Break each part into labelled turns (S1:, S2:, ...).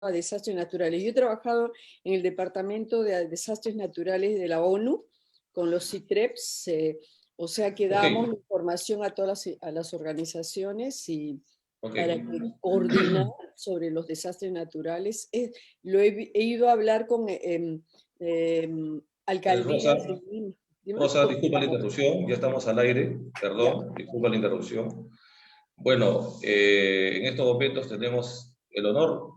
S1: a desastres naturales. Yo he trabajado en el Departamento de Desastres Naturales de la ONU con los CITREPS, o sea que
S2: Ok,
S1: damos información a todas las organizaciones y
S2: ok.
S1: para que coordinar sobre los desastres naturales. He ido a hablar con alcaldías
S2: Rosa,
S1: en Lima. Dime,
S2: Rosa,
S1: ¿cómo
S2: disculpa la
S1: estamos?
S2: interrupción, ya estamos al aire,
S1: Ya.
S2: perdón, disculpa la interrupción. Bueno, en estos momentos tenemos el honor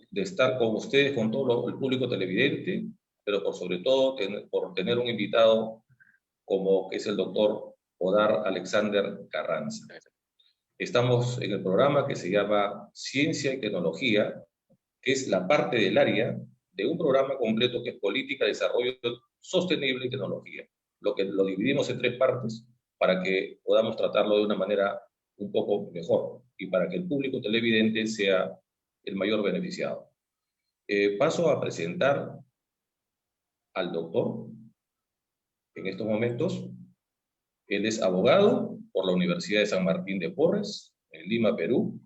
S2: de estar con ustedes, con todo el público televidente, pero por sobre todo por tener un invitado como que es el doctor Odar Alexander Carranza. Estamos en el programa que se llama Ciencia y Tecnología, que es la parte del área de un programa completo que es Política, Desarrollo Sostenible y Tecnología. Lo dividimos en tres partes para que podamos tratarlo de una manera un poco mejor y para que el público televidente sea el mayor beneficiado. Paso a presentar al doctor en estos momentos. Él es abogado por la Universidad de San Martín de Porres, en Lima, Perú,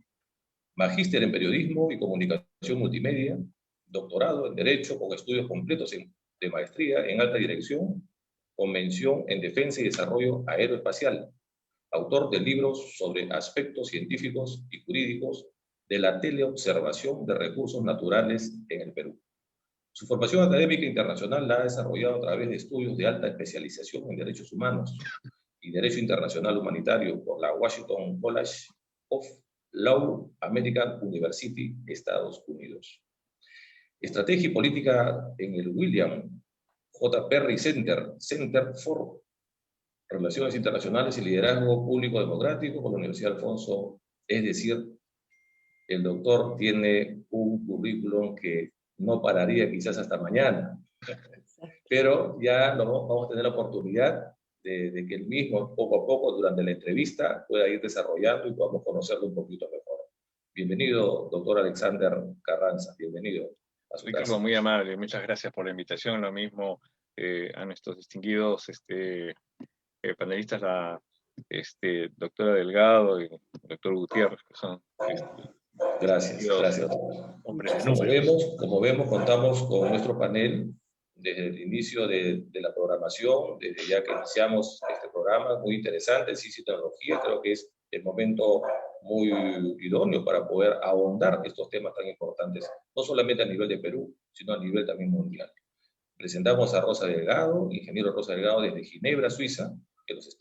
S2: magíster en periodismo y comunicación multimedia, doctorado en Derecho con estudios completos de maestría en alta dirección, con mención en defensa y desarrollo aeroespacial, autor de libros sobre aspectos científicos y jurídicos de la teleobservación de recursos naturales en el Perú. Su formación académica internacional la ha desarrollado a través de estudios de alta especialización en derechos humanos y derecho internacional humanitario por la Washington College of Law American University, Estados Unidos. Estrategia y política en el William J. Perry Center, Center for Relaciones Internacionales y Liderazgo Público Democrático con la Universidad Alfonso. Es decir, el doctor tiene un currículum que no pararía quizás hasta mañana, pero ya vamos a tener la oportunidad de que el mismo poco a poco durante la entrevista pueda ir desarrollando y podamos conocerlo un poquito mejor. Bienvenido, doctor Alexander Carranza, bienvenido a su
S3: Ricardo,
S2: casa.
S3: muy amable, muchas gracias por la invitación, lo mismo a nuestros distinguidos panelistas, la doctora Delgado y el doctor Gutiérrez, que son
S2: Gracias, gracias.
S3: hombres de números.
S2: Como vemos, contamos con nuestro panel desde el inicio de la programación, desde ya que iniciamos este programa, muy interesante, ciencia y tecnología, creo que es el momento muy idóneo para poder ahondar estos temas tan importantes, no solamente a nivel de Perú, sino a nivel también mundial. Presentamos a Rosa Delgado, ingeniero Rosa Delgado desde Ginebra, Suiza, que es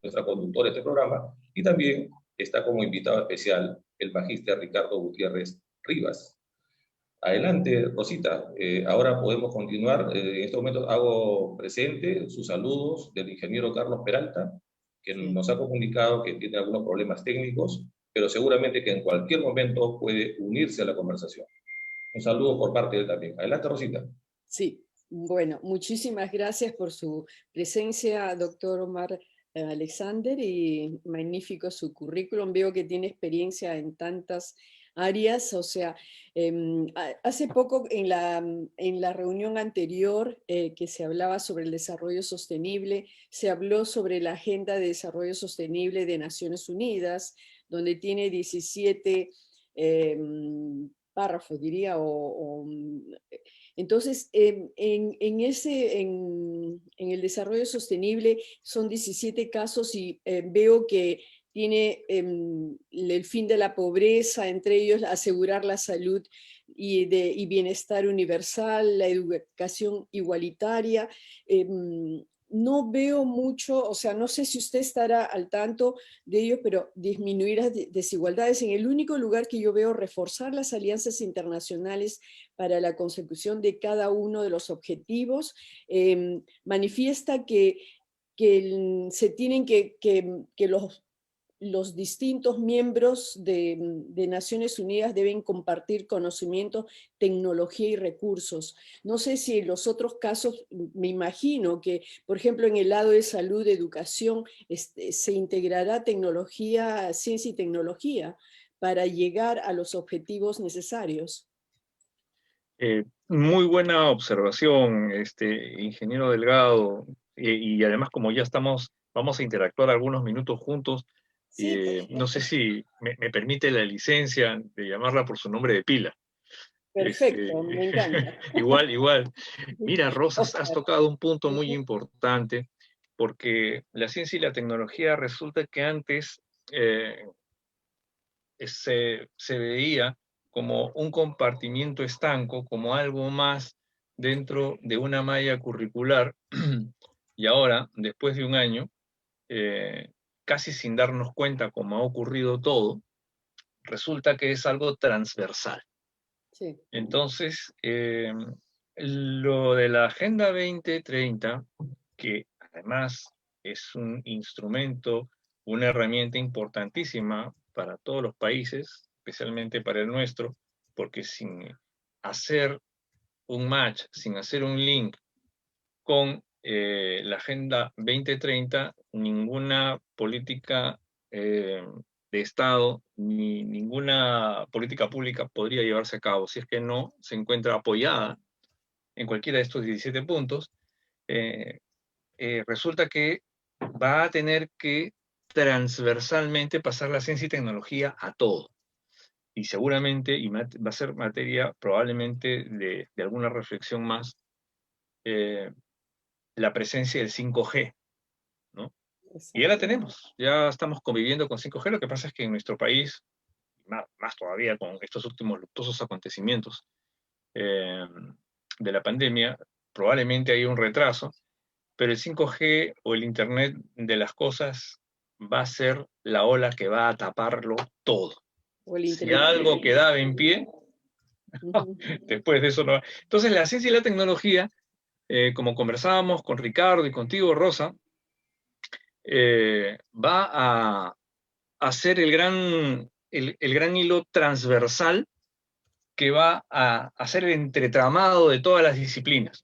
S2: nuestra conductora de este programa, y también está como invitado especial el magíster Ricardo Gutiérrez Rivas. Adelante, Rosita. Ahora podemos continuar. En este momento hago presente sus saludos del ingeniero Carlos Peralta, que nos ha comunicado que tiene algunos problemas técnicos, pero seguramente que en cualquier momento puede unirse a la conversación. Un saludo por parte de él también. Adelante, Rosita.
S1: Sí, bueno, muchísimas gracias por su presencia, doctor Omar Alexander, y magnífico su currículum. Veo que tiene experiencia en tantas áreas, o sea, hace poco en la reunión anterior que se hablaba sobre el desarrollo sostenible, se habló sobre la Agenda de Desarrollo Sostenible de Naciones Unidas, donde tiene 17 párrafos, diría, entonces, en el desarrollo sostenible son 17 casos y veo que tiene el fin de la pobreza, entre ellos asegurar la salud y bienestar universal, la educación igualitaria. No veo mucho, o sea, no sé si usted estará al tanto de ello, pero disminuir las desigualdades. En el único lugar que yo veo reforzar las alianzas internacionales para la consecución de cada uno de los objetivos, manifiesta que se tienen que los distintos miembros de Naciones Unidas deben compartir conocimiento, tecnología y recursos. No sé si en los otros casos, me imagino que, por ejemplo, en el lado de salud, educación, se integrará tecnología, ciencia y tecnología para llegar a los objetivos necesarios.
S3: Muy buena observación, ingeniero Delgado, y además como ya vamos a interactuar algunos minutos juntos,
S1: Sí,
S3: no sé si me permite la licencia de llamarla por su nombre de pila.
S1: Perfecto, me encanta.
S3: Igual. Mira, Rosa, has tocado un punto muy importante, porque la ciencia y la tecnología resulta que antes se veía como un compartimiento estanco, como algo más dentro de una malla curricular, y ahora, después de un año, casi sin darnos cuenta cómo ha ocurrido todo, resulta que es algo transversal.
S1: Sí.
S3: Entonces, lo de la Agenda 2030, que además es un instrumento, una herramienta importantísima para todos los países, especialmente para el nuestro, porque sin hacer un match, sin hacer un link con la Agenda 2030, ninguna política de Estado ni ninguna política pública podría llevarse a cabo si es que no se encuentra apoyada en cualquiera de estos 17 puntos. Resulta que va a tener que transversalmente pasar la ciencia y tecnología a todo. Y seguramente, y va a ser materia probablemente de alguna reflexión más, la presencia del 5G, ¿no? Y ya la tenemos, ya estamos conviviendo con 5G, lo que pasa es que en nuestro país, más todavía con estos últimos luctuosos acontecimientos de la pandemia, probablemente hay un retraso, pero el 5G o el Internet de las cosas va a ser la ola que va a taparlo todo.
S1: O el
S3: Si
S1: internet.
S3: algo quedaba en pie, después de eso no va. Entonces la ciencia y la tecnología, como conversábamos con Ricardo y contigo, Rosa, va a ser el gran hilo transversal que va a hacer el entretramado de todas las disciplinas.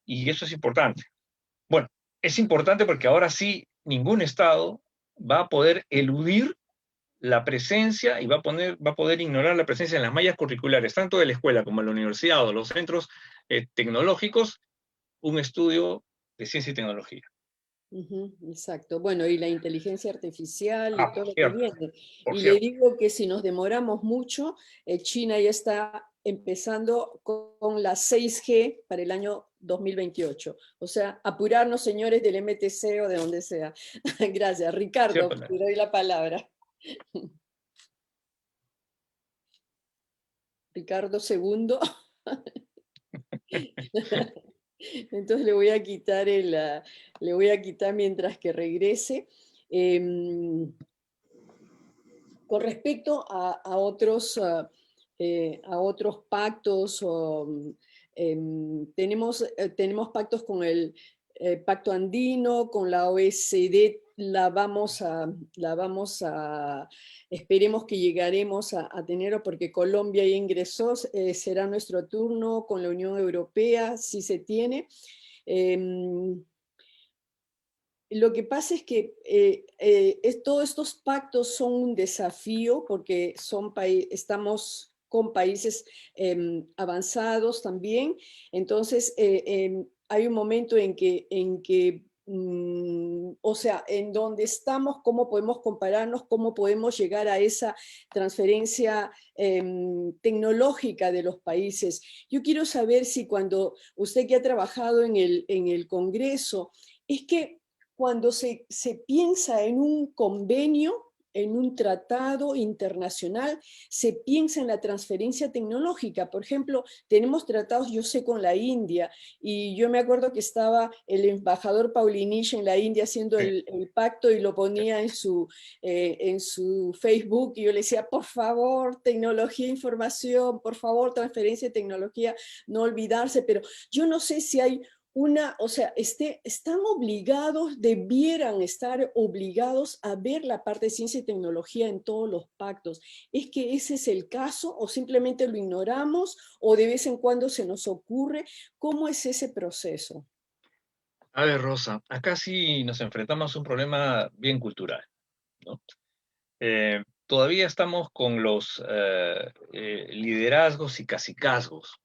S3: Y eso es importante. Bueno, es importante porque ahora sí ningún Estado va a poder eludir la presencia y va a poder ignorar la presencia en las mallas curriculares, tanto de la escuela como de la universidad o de los centros tecnológicos, un estudio de ciencia y tecnología.
S1: Exacto. Bueno, y la inteligencia artificial y todo
S3: Por
S1: lo que
S3: cierto,
S1: viene.
S3: por
S1: Y le
S3: cierto.
S1: digo que si nos demoramos mucho, China ya está empezando con la 6G para el año 2028. O sea, apurarnos, señores del MTC o de donde sea. Gracias. Ricardo,
S3: Cierto.
S1: te doy la palabra. Ricardo II. Entonces le voy a quitar le voy a quitar mientras que regrese. Con respecto a otros pactos, tenemos pactos con el Pacto Andino, con la OECD, esperemos que llegaremos a tener, porque Colombia ya ingresó, será nuestro turno con la Unión Europea, si se tiene. Lo que pasa es que todos estos pactos son un desafío porque estamos con países avanzados también. Entonces, hay un momento en que o sea, en donde estamos, cómo podemos compararnos, cómo podemos llegar a esa transferencia tecnológica de los países. Yo quiero saber si cuando usted que ha trabajado en el Congreso, es que cuando se piensa en un convenio, en un tratado internacional, se piensa en la transferencia tecnológica. Por ejemplo, tenemos tratados, yo sé, con la India, y yo me acuerdo que estaba el embajador Paulinich en la India haciendo el pacto y lo ponía en su Facebook, y yo le decía, por favor, tecnología, información, por favor, transferencia de tecnología, no olvidarse, pero yo no sé si hay o sea, están obligados, debieran estar obligados a ver la parte de ciencia y tecnología en todos los pactos. ¿Es que ese es el caso o simplemente lo ignoramos o de vez en cuando se nos ocurre? ¿Cómo es ese proceso?
S3: A ver, Rosa, acá sí nos enfrentamos a un problema bien cultural, ¿no? Todavía estamos con los liderazgos y cacicazgos,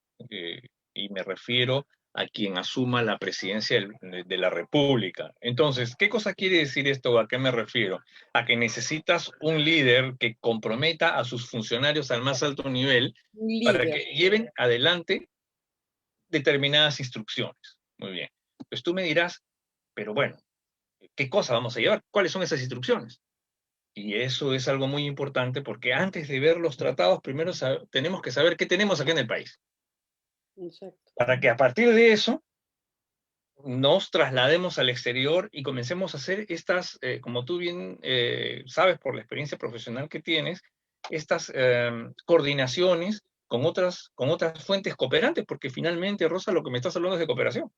S3: y me refiero a quien asuma la presidencia de la República. Entonces, ¿qué cosa quiere decir esto? ¿A qué me refiero? A que necesitas un líder que comprometa a sus funcionarios al más alto nivel
S1: Un
S3: para
S1: líder.
S3: que lleven adelante determinadas instrucciones. Muy bien. Entonces tú me dirás, pero bueno, ¿qué cosa vamos a llevar? ¿Cuáles son esas instrucciones? Y eso es algo muy importante porque antes de ver los tratados, primero tenemos que saber qué tenemos aquí en el país.
S1: Exacto.
S3: Para que a partir de eso nos traslademos al exterior y comencemos a hacer estas, como tú bien sabes por la experiencia profesional que tienes, estas coordinaciones con otras fuentes cooperantes, porque finalmente, Rosa, lo que me estás hablando es de cooperación.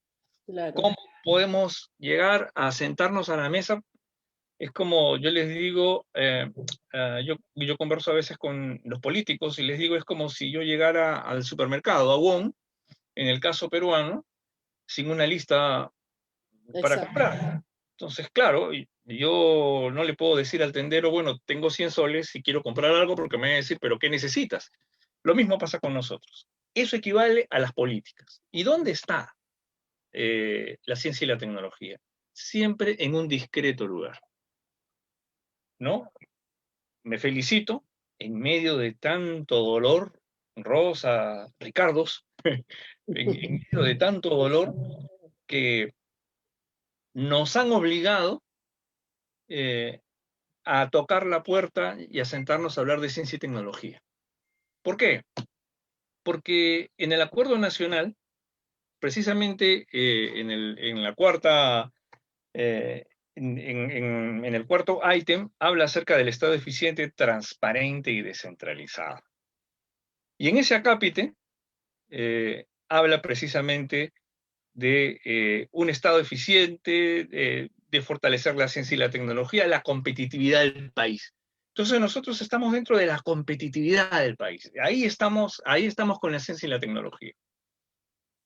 S1: Claro.
S3: ¿Cómo podemos llegar a sentarnos a la mesa? Es como yo les digo, yo converso a veces con los políticos y les digo, es como si yo llegara al supermercado, a Wong, en el caso peruano, sin una lista para
S1: Exacto.
S3: comprar. Entonces, claro, yo no le puedo decir al tendero, bueno, tengo 100 soles y quiero comprar algo porque me va a decir, pero ¿qué necesitas? Lo mismo pasa con nosotros. Eso equivale a las políticas. ¿Y dónde está la ciencia y la tecnología? Siempre en un discreto lugar, ¿no? Me felicito en medio de tanto dolor, Rosa, Ricardos, en medio de tanto dolor que nos han obligado a tocar la puerta y a sentarnos a hablar de ciencia y tecnología. ¿Por qué? Porque en el Acuerdo Nacional, precisamente en la cuarta, en el cuarto ítem, habla acerca del Estado eficiente, transparente y descentralizado. Y en ese acápite habla precisamente de un Estado eficiente, de fortalecer la ciencia y la tecnología, la competitividad del país. Entonces nosotros estamos dentro de la competitividad del país. Ahí estamos con la ciencia y la tecnología.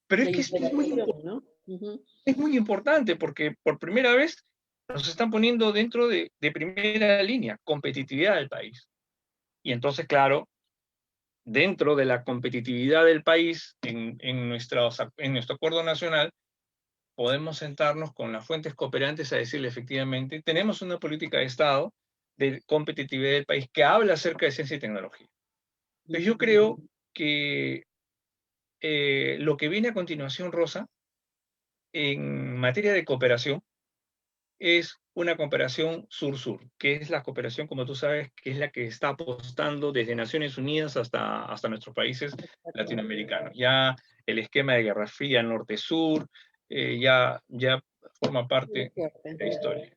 S3: Pero
S1: La
S3: es que esto
S1: interacción, ¿no? Ujú.
S3: es muy importante porque por primera vez nos están poniendo dentro de primera línea, competitividad del país. Y entonces, claro, dentro de la competitividad del país, en nuestro acuerdo nacional, podemos sentarnos con las fuentes cooperantes a decirle efectivamente, tenemos una política de Estado de competitividad del país que habla acerca de ciencia y tecnología. Entonces yo creo que lo que viene a continuación, Rosa, en materia de cooperación, es una cooperación sur-sur, que es la cooperación, como tú sabes, que es la que está apostando desde Naciones Unidas hasta nuestros países latinoamericanos. Ya el esquema de Guerra Fría norte-sur ya forma parte de la historia.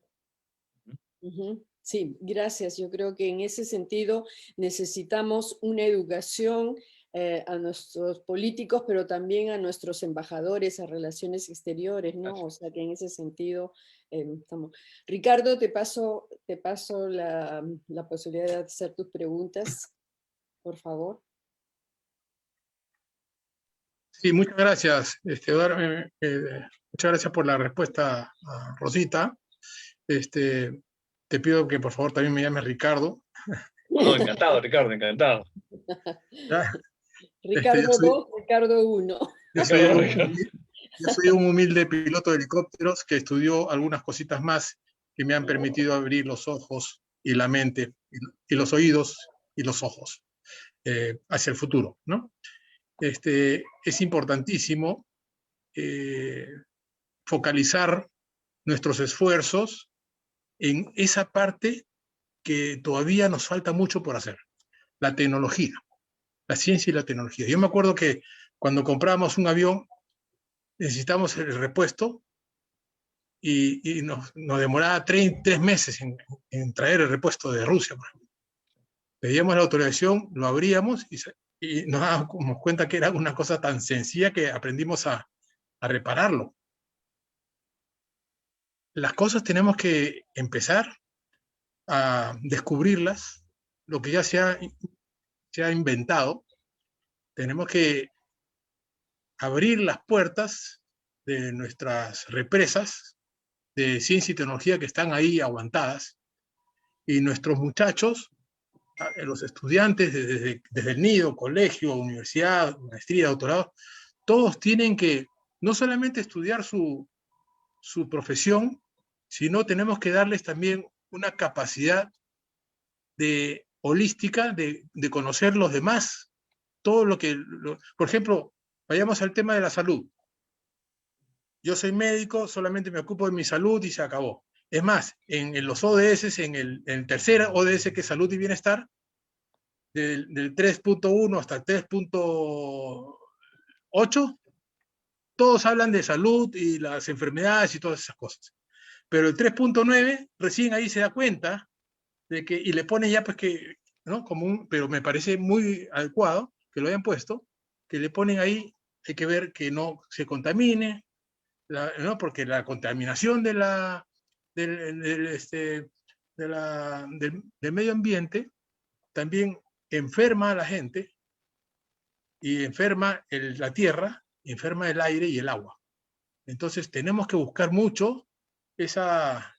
S1: Ujú. Sí, gracias. Yo creo que en ese sentido necesitamos una educación a nuestros políticos, pero también a nuestros embajadores, a relaciones exteriores, ¿no? O sea que en ese sentido estamos. Ricardo, te paso la posibilidad de hacer tus preguntas, por favor.
S4: Sí, muchas gracias, Eduardo. Muchas gracias por la respuesta a Rosita. Te pido que por favor también me llames Ricardo.
S3: No, encantado, Ricardo, encantado.
S4: ¿Ya?
S1: Ricardo 2, Ricardo 1.
S4: Yo soy un humilde piloto de helicópteros que estudió algunas cositas más que me han permitido abrir los ojos y la mente, y los oídos y los ojos hacia el futuro, ¿no? Es importantísimo focalizar nuestros esfuerzos en esa parte que todavía nos falta mucho por hacer, la tecnología, la ciencia y la tecnología. Yo me acuerdo que cuando comprábamos un avión necesitamos el repuesto y nos demoraba 3 meses en traer el repuesto de Rusia, por ejemplo. Pedíamos la autorización, lo abríamos y nos dábamos cuenta que era una cosa tan sencilla que aprendimos a repararlo. Las cosas tenemos que empezar a descubrirlas, lo que ya se ha inventado, tenemos que abrir las puertas de nuestras represas de ciencia y tecnología que están ahí aguantadas, y nuestros muchachos, los estudiantes desde el nido, colegio, universidad, maestría, doctorado, todos tienen que no solamente estudiar su profesión, sino tenemos que darles también una capacidad holística de conocer los demás todo lo que, por ejemplo, vayamos al tema de la salud. Yo soy médico, solamente me ocupo de mi salud y se acabó. Es más, en los ODS, en el tercer ODS, que es salud y bienestar, del 3.1 hasta el 3.8, todos hablan de salud y las enfermedades y todas esas cosas. Pero el 3.9, recién ahí se da cuenta de que, y le pone ya pues que, ¿no? Pero me parece muy adecuado que lo hayan puesto, que le ponen ahí, hay que ver que no se contamine, ¿no? Porque la contaminación del medio ambiente también enferma a la gente y enferma la tierra, enferma el aire y el agua. Entonces tenemos que buscar mucho esa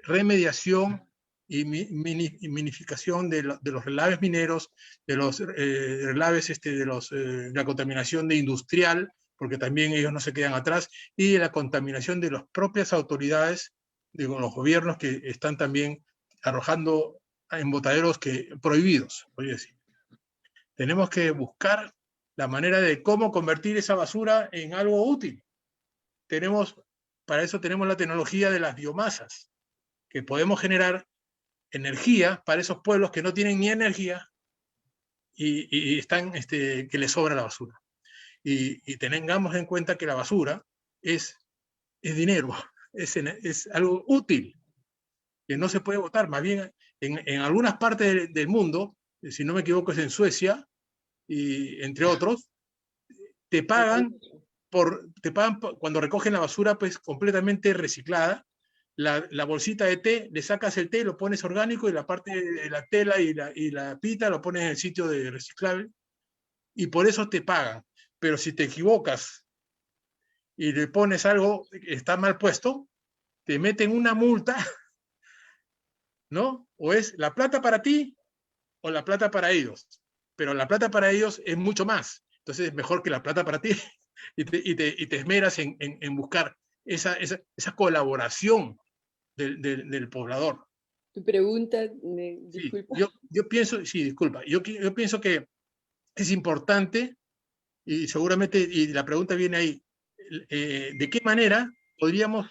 S4: remediación y minificación de los relaves mineros, de los relaves de la contaminación industrial, porque también ellos no se quedan atrás, y de la contaminación de las propias autoridades, de los gobiernos que están también arrojando en botaderos prohibidos, voy a decir. Tenemos que buscar la manera de cómo convertir esa basura en algo útil. Para eso tenemos la tecnología de las biomasas, que podemos generar energía para esos pueblos que no tienen ni energía y están, que les sobra la basura. Y tengamos en cuenta que la basura es dinero, es algo útil, que no se puede botar. Más bien, en algunas partes del mundo, si no me equivoco es en Suecia, y entre otros, te pagan cuando recogen la basura pues completamente reciclada. La bolsita de té, le sacas el té, lo pones orgánico y la parte de la tela y la pita lo pones en el sitio de reciclable y por eso te pagan. Pero si te equivocas y le pones algo que está mal puesto, te meten una multa, ¿no? O es la plata para ti o la plata para ellos. Pero la plata para ellos es mucho más. Entonces es mejor que la plata para ti y te esmeras en buscar esa colaboración del poblador.
S1: Tu pregunta,
S4: Sí,
S1: disculpa.
S4: yo pienso, sí, disculpa, yo pienso que es importante y seguramente, y la pregunta viene ahí, ¿de qué manera podríamos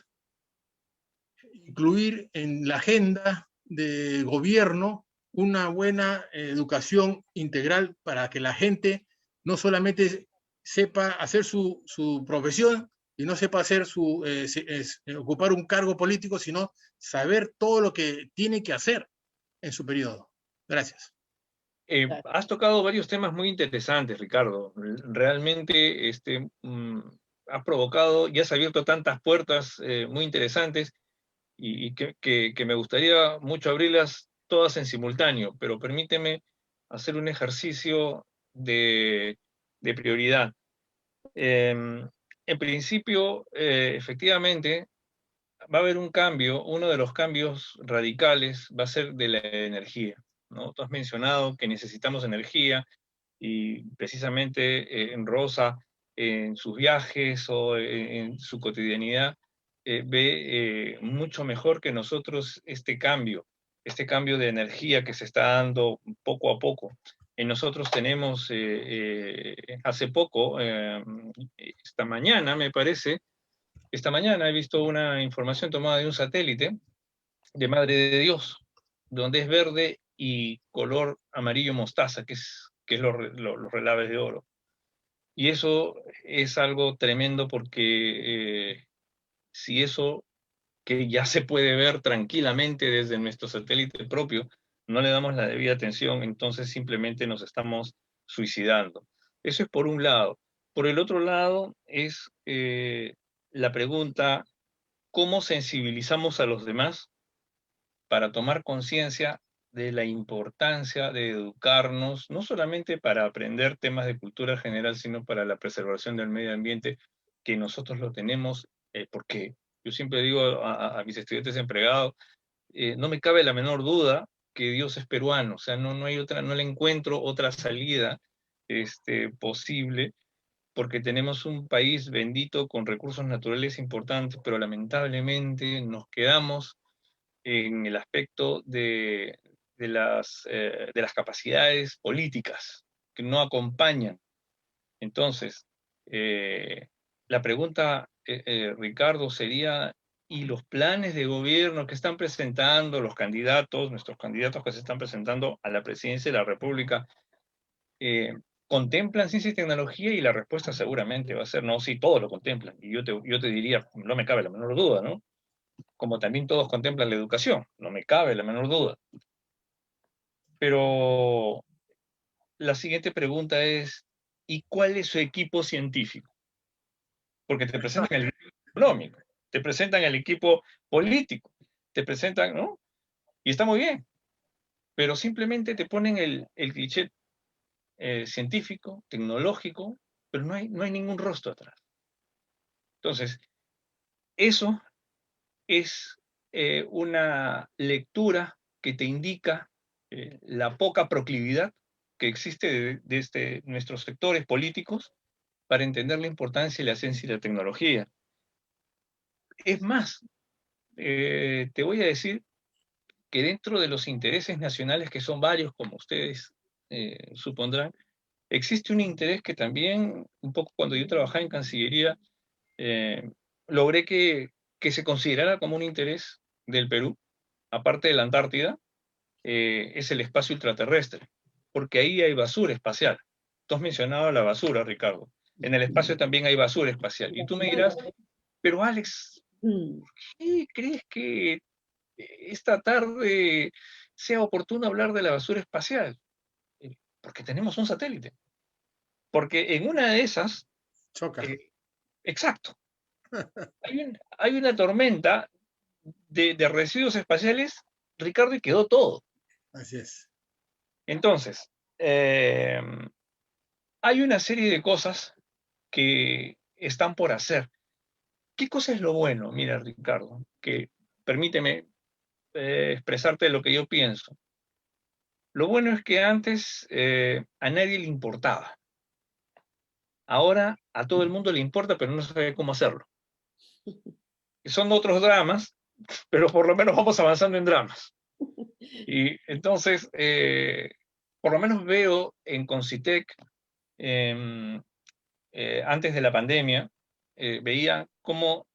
S4: incluir en la agenda de gobierno una buena educación integral para que la gente no solamente sepa hacer su profesión y no sepa hacer ocupar un cargo político, sino saber todo lo que tiene que hacer en su periodo? Gracias.
S3: Has tocado varios temas muy interesantes, Ricardo. Realmente has provocado y has abierto tantas puertas muy interesantes y que me gustaría mucho abrirlas todas en simultáneo, pero permíteme hacer un ejercicio de prioridad. En principio, efectivamente, va a haber un cambio, uno de los cambios radicales va a ser de la energía, ¿no? Tú has mencionado que necesitamos energía y precisamente en Rosa, en sus viajes o en su cotidianidad, ve mucho mejor que nosotros este cambio de energía que se está dando poco a poco. En nosotros tenemos, hace poco, esta mañana me parece, esta mañana he visto una información tomada de un satélite de Madre de Dios, donde es verde y color amarillo mostaza, que es los relaves de oro. Y eso es algo tremendo porque si eso que ya se puede ver tranquilamente desde nuestro satélite propio, no le damos la debida atención, entonces simplemente nos estamos suicidando. Eso es por un lado. Por el otro lado es la pregunta, ¿cómo sensibilizamos a los demás para tomar conciencia de la importancia de educarnos, no solamente para aprender temas de cultura general, sino para la preservación del medio ambiente, que nosotros lo tenemos, porque yo siempre digo a mis estudiantes empregados, no me cabe la menor duda que Dios es peruano, o sea, no hay otra, no le encuentro otra salida posible, porque tenemos un país bendito con recursos naturales importantes, pero lamentablemente nos quedamos en el aspecto de las capacidades políticas que no acompañan Entonces, la pregunta, Ricardo, sería, ¿y los planes de gobierno que están presentando los candidatos, nuestros candidatos que se están presentando a la presidencia de la República, contemplan ciencia y tecnología? Y la respuesta seguramente va a ser no, sí, todos lo contemplan. Y yo te diría, no me cabe la menor duda, ¿no? Como también todos contemplan la educación, no me cabe la menor duda. Pero la siguiente pregunta es, ¿y cuál es su equipo científico? Porque te presentan el equipo económico, te presentan el equipo político, te presentan, ¿no? Y está muy bien, pero simplemente te ponen el cliché científico, tecnológico, pero no hay ningún rostro atrás. Entonces, eso es una lectura que te indica la poca proclividad que existe de nuestros sectores políticos para entender la importancia de la ciencia y la tecnología. Es más, te voy a decir que dentro de los intereses nacionales, que son varios, como ustedes supondrán, existe un interés que también, un poco cuando yo trabajaba en Cancillería, logré que se considerara como un interés del Perú, aparte de la Antártida, es el espacio ultraterrestre, porque ahí hay basura espacial. Tú has mencionado la basura, Ricardo. En el espacio también hay basura espacial. Y tú me dirás, pero Alex, ¿por qué crees que esta tarde sea oportuno hablar de la basura espacial? Porque tenemos un satélite. Porque en una de esas,
S4: Choca.
S3: exacto, hay una tormenta de residuos espaciales, Ricardo, y quedó todo.
S4: Así es.
S3: Entonces, hay una serie de cosas que están por hacer. ¿Qué cosa es lo bueno? Mira, Ricardo, que permíteme expresarte lo que yo pienso. Lo bueno es que antes a nadie le importaba. Ahora a todo el mundo le importa, pero no sabe cómo hacerlo. Son otros dramas, pero por lo menos vamos avanzando en dramas. Y entonces, por lo menos veo en Concitec, antes de la pandemia, veía cómo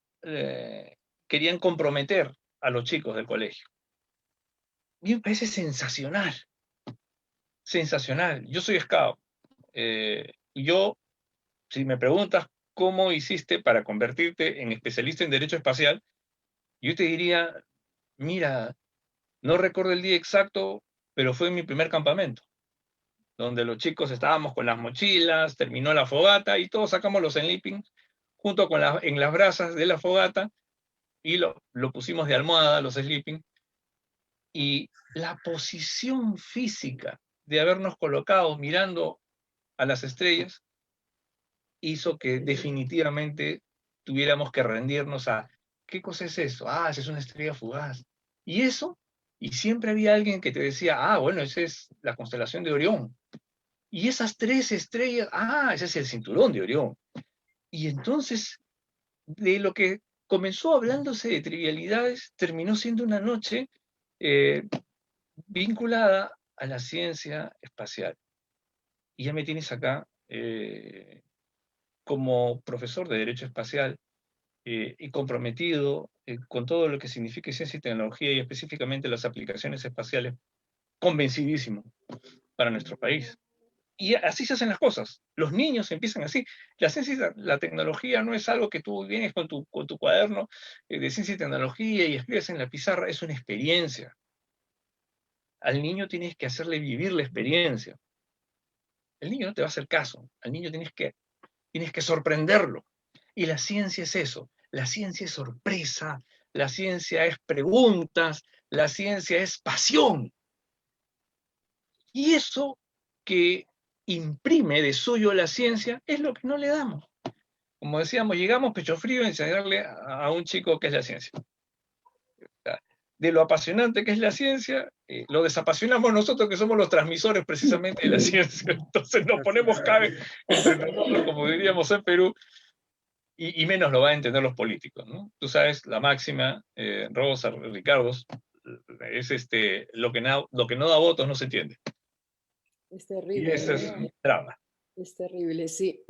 S3: querían comprometer a los chicos del colegio. Y me parece sensacional, sensacional. Yo soy scout, y yo, si me preguntas cómo hiciste para convertirte en especialista en derecho espacial, yo te diría, mira, no recuerdo el día exacto, pero fue mi primer campamento, donde los chicos estábamos con las mochilas, terminó la fogata y todos sacamos los sleeping junto con en las brasas de la fogata y lo pusimos de almohada, los sleeping, y la posición física de habernos colocado mirando a las estrellas hizo que definitivamente tuviéramos que rendirnos a, ¿qué cosa es eso? Ah, esa es una estrella fugaz. Y eso, y siempre había alguien que te decía, ah, bueno, esa es la constelación de Orión. Y esas 3 estrellas, ah, ese es el cinturón de Orión. Y entonces, de lo que comenzó hablándose de trivialidades, terminó siendo una noche vinculada a la ciencia espacial. Y ya me tienes acá como profesor de Derecho Espacial y comprometido con todo lo que significa ciencia y tecnología y específicamente las aplicaciones espaciales, convencidísimo para nuestro país. Y así se hacen las cosas. Los niños empiezan así. La ciencia y la tecnología no es algo que tú vienes con tu cuaderno de ciencia y tecnología y escribes en la pizarra, es una experiencia. Al niño tienes que hacerle vivir la experiencia. El niño no te va a hacer caso. Al niño tienes que sorprenderlo. Y la ciencia es eso. La ciencia es sorpresa, la ciencia es preguntas, la ciencia es pasión. Y eso que imprime de suyo la ciencia es lo que no le damos. Como decíamos, llegamos pecho frío a enseñarle a un chico qué es la ciencia. De lo apasionante que es la ciencia, lo desapasionamos nosotros que somos los transmisores precisamente de la ciencia. Entonces nos ponemos cabe entre nosotros, como diríamos en Perú, y menos lo van a entender los políticos, ¿no? Tú sabes, la máxima, Rosa, Ricardo, es lo que no da votos no se entiende.
S1: Es
S3: Y
S1: terrible,
S3: ese es
S1: ¿no?
S3: un drama.
S1: Es terrible, sí.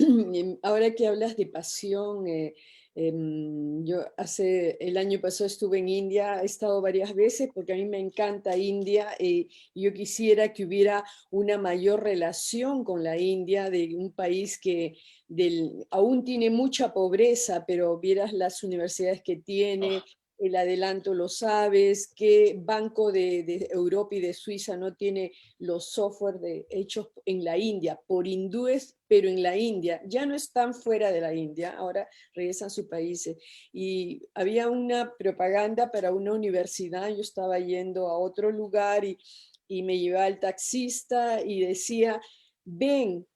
S1: Ahora que hablas de pasión, yo el año pasado estuve en India, he estado varias veces porque a mí me encanta India y yo quisiera que hubiera una mayor relación con la India, de un país que aún tiene mucha pobreza, pero vieras las universidades que tiene. El adelanto lo sabes, qué banco de Europa y de Suiza no tiene los software hechos en la India, por hindúes, pero en la India. Ya no están fuera de la India, ahora regresan a sus países. Y había una propaganda para una universidad, yo estaba yendo a otro lugar y me llevaba el taxista y decía, ven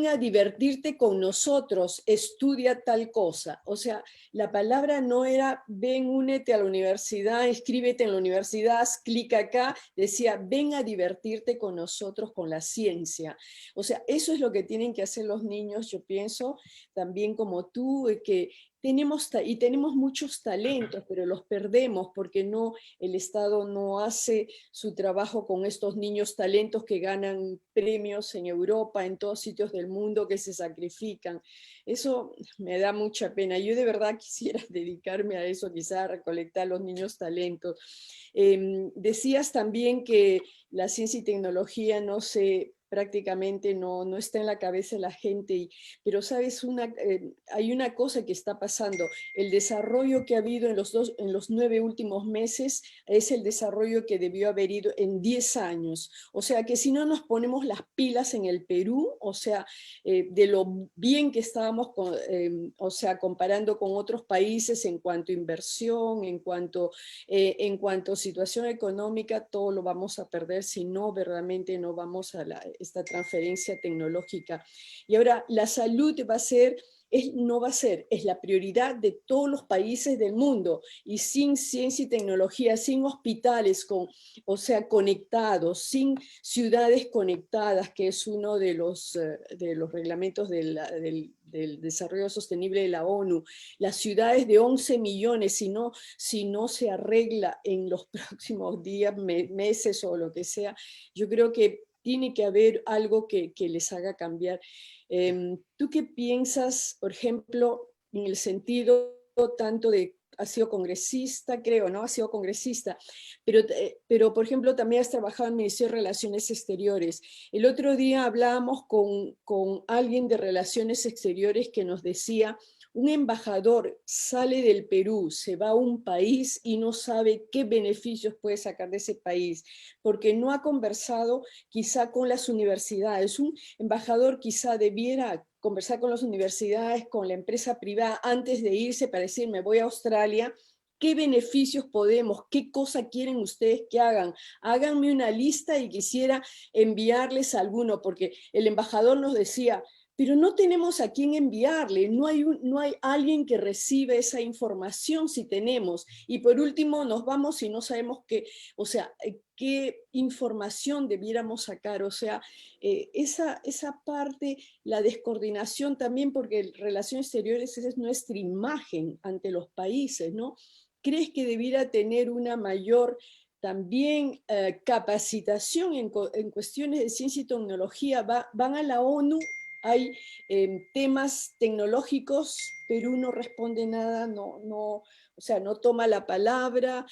S1: a divertirte con nosotros, estudia tal cosa. O sea, la palabra no era ven, únete a la universidad, inscríbete en la universidad, clic acá, decía ven a divertirte con nosotros con la ciencia. O sea, eso es lo que tienen que hacer los niños, yo pienso, también como tú, que tenemos muchos talentos, pero los perdemos porque el Estado no hace su trabajo con estos niños talentos que ganan premios en Europa, en todos sitios del mundo, que se sacrifican. Eso me da mucha pena. Yo de verdad quisiera dedicarme a eso, quizá a recolectar los niños talentos. Decías también que la ciencia y tecnología prácticamente no está en la cabeza de la gente, pero sabes, hay una cosa que está pasando. El desarrollo que ha habido en los 9 últimos meses es el desarrollo que debió haber ido en 10 años. O sea que si no nos ponemos las pilas en el Perú, o sea, de lo bien que estábamos, o sea, comparando con otros países en cuanto a inversión, en cuanto a situación económica, todo lo vamos a perder si no verdaderamente no vamos a esta transferencia tecnológica. Y ahora la salud no va a ser, es la prioridad de todos los países del mundo, y sin ciencia y tecnología, sin hospitales o sea, conectados, sin ciudades conectadas, que es uno de los reglamentos del desarrollo sostenible de la ONU, las ciudades de 11 millones, si no se arregla en los próximos días, meses o lo que sea, yo creo que tiene que haber algo que les haga cambiar. ¿Tú qué piensas, por ejemplo, en el sentido tanto de, has sido congresista, creo, ¿no? Has sido congresista, pero por ejemplo, también has trabajado en el Ministerio de Relaciones Exteriores. El otro día hablábamos con alguien de Relaciones Exteriores que nos decía, un embajador sale del Perú, se va a un país y no sabe qué beneficios puede sacar de ese país, porque no ha conversado quizá con las universidades. Un embajador quizá debiera conversar con las universidades, con la empresa privada antes de irse para decir, me voy a Australia, ¿qué beneficios podemos? ¿Qué cosa quieren ustedes que hagan? Háganme una lista y quisiera enviarles alguno, porque el embajador nos decía, pero no tenemos a quién enviarle, no hay alguien que reciba esa información si tenemos. Y por último nos vamos y no sabemos o sea, qué información debiéramos sacar. O sea, esa parte, la descoordinación también, porque Relaciones Exteriores es nuestra imagen ante los países, ¿no? ¿Crees que debiera tener una mayor también capacitación en cuestiones de ciencia y tecnología? Van a la ONU, hay temas tecnológicos, Perú no responde nada, o sea, no toma la palabra,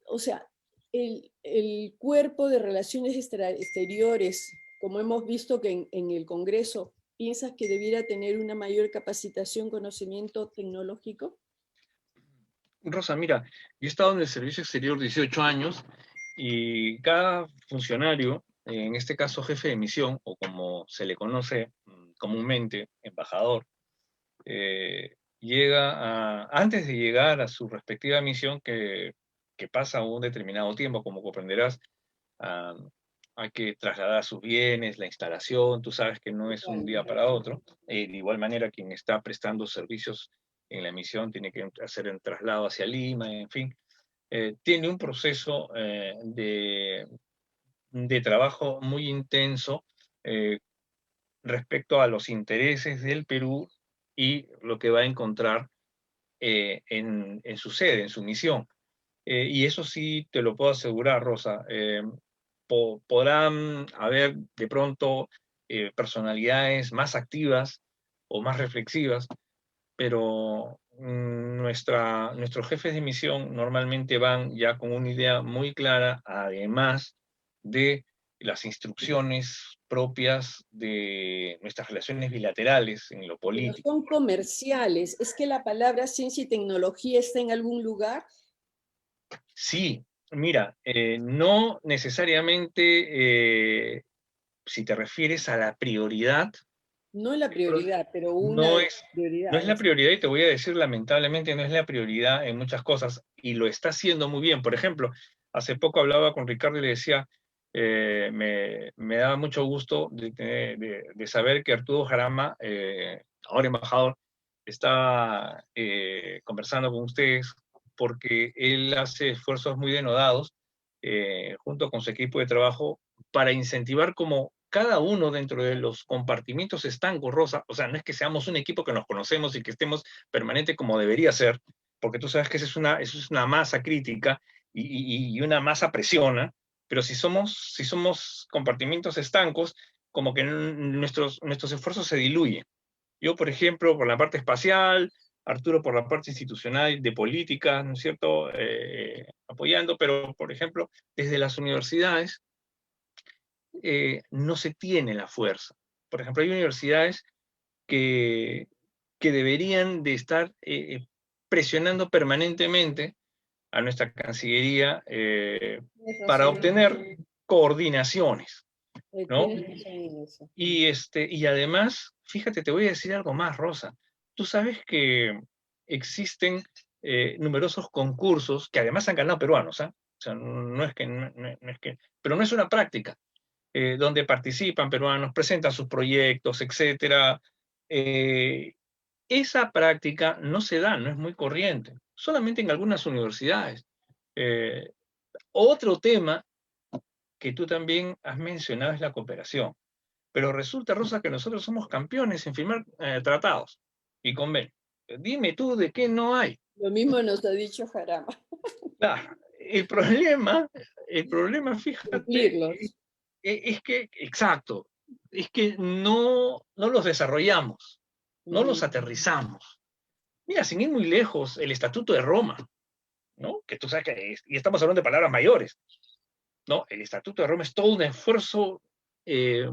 S1: o sea, el cuerpo de relaciones exteriores, como hemos visto que en el Congreso, ¿piensas que debiera tener una mayor capacitación, conocimiento tecnológico?
S3: Rosa, mira, yo he estado en el servicio exterior 18 años y cada funcionario, en este caso jefe de misión, o como se le conoce comúnmente, embajador, antes de llegar a su respectiva misión, que pasa un determinado tiempo, como comprenderás, hay que trasladar sus bienes, la instalación, tú sabes que no es un día para otro. De igual manera, quien está prestando servicios en la misión tiene que hacer el traslado hacia Lima, en fin. Tiene un proceso de trabajo muy intenso respecto a los intereses del Perú y lo que va a encontrar en su sede, en su misión. Y eso sí te lo puedo asegurar, Rosa. Podrán haber de pronto personalidades más activas o más reflexivas, pero nuestros jefes de misión normalmente van ya con una idea muy clara, además de las instrucciones propias de nuestras relaciones bilaterales en lo
S1: Pero
S3: político.
S1: son comerciales. ¿Es que la palabra ciencia y tecnología está en algún lugar?
S3: Sí, mira, no necesariamente, si te refieres a la prioridad,
S1: No es la prioridad, pero una
S3: no
S1: de las
S3: es, no es la
S1: prioridades.
S3: prioridad, y te voy a decir, lamentablemente, no es la prioridad en muchas cosas, y lo está haciendo muy bien. Por ejemplo, hace poco hablaba con Ricardo y le decía, me daba mucho gusto de saber que Arturo Jarama, ahora embajador, está conversando con ustedes, porque él hace esfuerzos muy denodados, junto con su equipo de trabajo, para incentivar como cada uno dentro de los compartimientos estancos, Rosa. O sea, no es que seamos un equipo que nos conocemos y que estemos permanente como debería ser, porque tú sabes que eso es una masa crítica y una masa presiona, pero si somos compartimientos estancos, como que nuestros esfuerzos se diluyen. Yo, por ejemplo, por la parte espacial, Arturo por la parte institucional de política, ¿no es cierto? Apoyando, pero, por ejemplo, desde las universidades, no se tiene la fuerza. Por ejemplo, hay universidades que, que deberían de estar presionando permanentemente a nuestra Cancillería
S1: Tienes
S3: para
S1: razón,
S3: obtener coordinaciones, ¿no?
S1: tienes razón en eso.
S3: Y además, fíjate, te voy a decir algo más, Rosa. Tú sabes que existen numerosos concursos que además han ganado peruanos, ¿ah? O sea, no es que, no es que, pero no es una práctica, donde participan peruanos, presentan sus proyectos, etcétera. Esa práctica no se da, no es muy corriente, solamente en algunas universidades. Eh, Otro tema que tú también has mencionado es la cooperación. Pero resulta, Rosa, que nosotros somos campeones en firmar tratados y convenios. Dime tú de qué no hay.
S1: Lo mismo nos ha dicho Jarama,
S3: Claro, el problema, fíjate,
S1: cumplirlos.
S3: es que, exacto, es que no los desarrollamos, no los
S1: Ujú.
S3: aterrizamos. Mira, sin ir muy lejos, el Estatuto de Roma, ¿no? Que tú sabes que y estamos hablando de palabras mayores, ¿no? El Estatuto de Roma es todo un esfuerzo eh,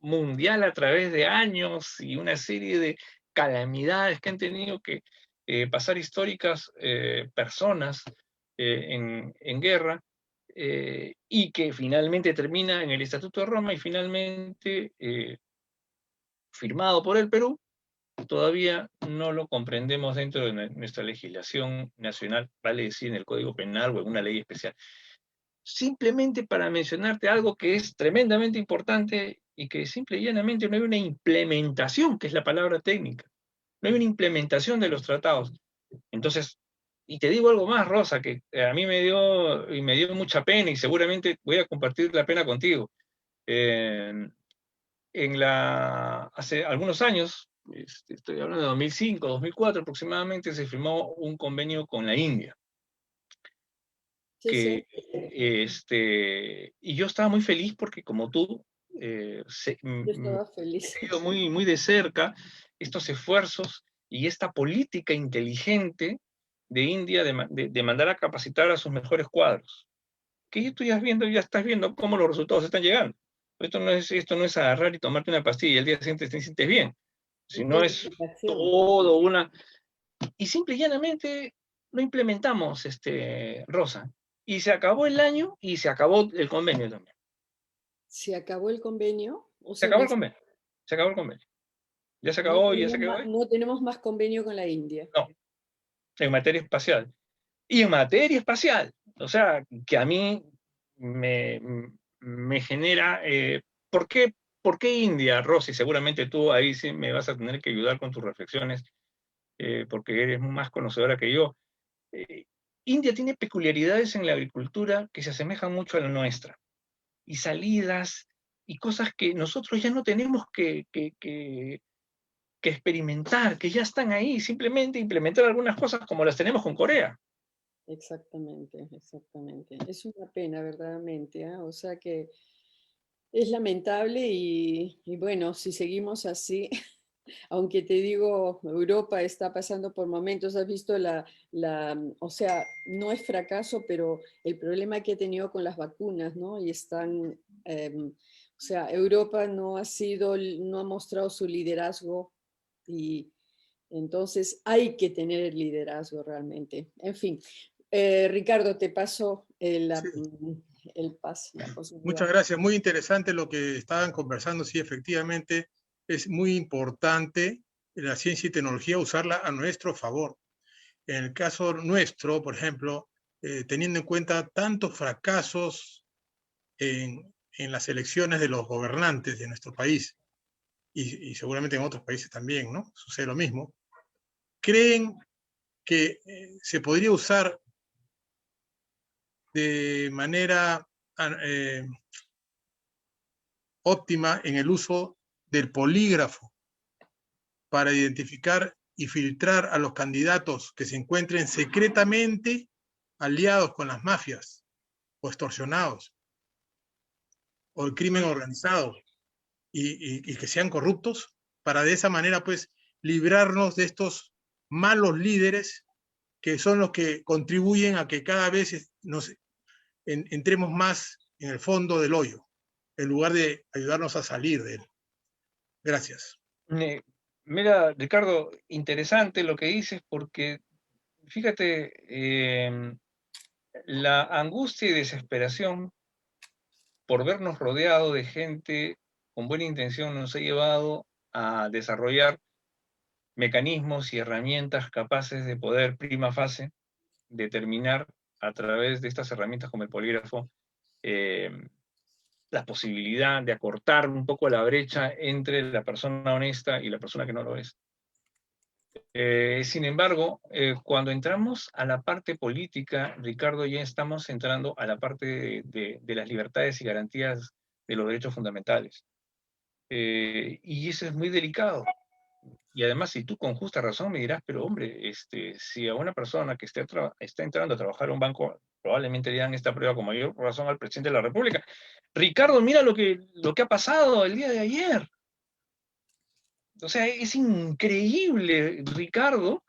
S3: mundial a través de años y una serie de calamidades que han tenido que pasar históricas personas en guerra, y que finalmente termina en el Estatuto de Roma y finalmente firmado por el Perú. Todavía no lo comprendemos dentro de nuestra legislación nacional, vale decir en el Código Penal o en una ley especial. Simplemente para mencionarte algo que es tremendamente importante y que simple y llanamente no hay una implementación, que es la palabra técnica. No hay una implementación de los tratados. Entonces, y te digo algo más, Rosa, que a mí me dio mucha pena y seguramente voy a compartir la pena contigo. Hace algunos años, estoy hablando de 2005, 2004 aproximadamente, se firmó un convenio con la India.
S1: Sí, sí,
S3: Y yo estaba muy feliz porque como tú,
S1: yo estaba feliz.
S3: he seguido muy, muy de cerca estos esfuerzos y esta política inteligente de India de mandar a capacitar a sus mejores cuadros. Que tú ya estás viendo cómo los resultados están llegando. Esto no es agarrar y tomarte una pastilla y al día siguiente te sientes bien, sino es
S1: Planificación.
S3: todo una... Y simple y llanamente lo implementamos, Rosa. Y se acabó el año y se acabó el convenio también.
S1: ¿Se acabó el convenio? O
S3: Se
S1: sea
S3: acabó
S1: que
S3: el convenio. Se acabó el convenio. Ya se
S1: no
S3: acabó y ya se
S1: tenemos
S3: quedó
S1: más,
S3: ahí.
S1: no tenemos más convenio con la India.
S3: No, en materia espacial. Y en materia espacial, o sea, que a mí me, me genera... ¿por qué India, Rosy? Seguramente tú ahí sí me vas a tener que ayudar con tus reflexiones, porque eres más conocedora que yo. Eh, India tiene peculiaridades en la agricultura que se asemejan mucho a la nuestra, y salidas y cosas que nosotros ya no tenemos que experimentar, que ya están ahí, simplemente implementar algunas cosas como las tenemos con Corea.
S1: Exactamente, exactamente. Es una pena, verdaderamente, ¿ah? O sea que Es lamentable y bueno, si seguimos así, aunque te digo, Europa está pasando por momentos, has visto o sea, no es fracaso, pero el problema que ha tenido con las vacunas, ¿no? Y están, o sea, Europa no ha mostrado su liderazgo y entonces hay que tener el liderazgo realmente. En fin, Ricardo, te paso
S4: Sí,
S1: la posibilidad.
S4: muchas gracias. Muy interesante lo que estaban conversando. Sí, efectivamente, es muy importante la ciencia y tecnología usarla a nuestro favor. En el caso nuestro, por ejemplo, teniendo en cuenta tantos fracasos en las elecciones de los gobernantes de nuestro país y seguramente en otros países también, ¿no? Sucede lo mismo. ¿Creen que se podría usar de manera eh, óptima en el uso del polígrafo para identificar y filtrar a los candidatos que se encuentren secretamente aliados con las mafias o extorsionados o el crimen organizado y que sean corruptos, para de esa manera pues librarnos de estos malos líderes que son los que contribuyen a que cada vez entremos más en el fondo del hoyo, en lugar de ayudarnos a salir de él. Gracias.
S3: Mira, Ricardo, interesante lo que dices porque, fíjate, la angustia y desesperación por vernos rodeados de gente con buena intención nos ha llevado a desarrollar mecanismos y herramientas capaces de poder, prima facie, determinar a través de estas herramientas como el polígrafo eh, la posibilidad de acortar un poco la brecha entre la persona honesta y la persona que no lo es. Sin embargo, cuando entramos a la parte política, Ricardo, ya estamos entrando a la parte de las libertades y garantías de los derechos fundamentales. Y eso es muy delicado. Y además, si tú con justa razón me dirás, pero hombre, si a una persona que está entrando a trabajar a un banco, probablemente le dan esta prueba con mayor razón al presidente de la República. Ricardo, mira lo que ha pasado el día de ayer. O sea, es increíble, Ricardo,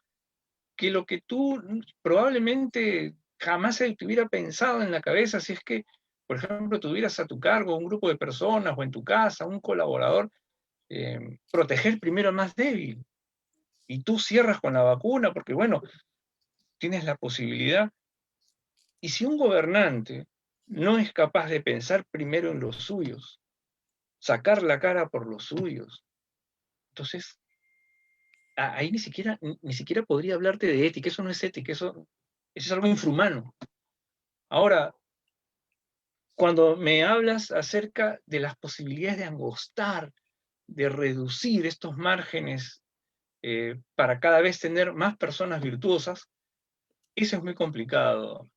S3: que lo que tú probablemente jamás se te hubiera pensado en la cabeza, si es que, por ejemplo, tuvieras a tu cargo un grupo de personas o en tu casa un colaborador, proteger primero al más débil. Y tú cierras con la vacuna porque, bueno, tienes la posibilidad. Y si un gobernante no es capaz de pensar primero en los suyos, sacar la cara por los suyos, entonces ahí ni siquiera podría hablarte de ética. Eso no es ética, eso es algo infrahumano. Ahora, cuando me hablas acerca de las posibilidades de angostar, de reducir estos márgenes para cada vez tener más personas virtuosas, eso es muy complicado,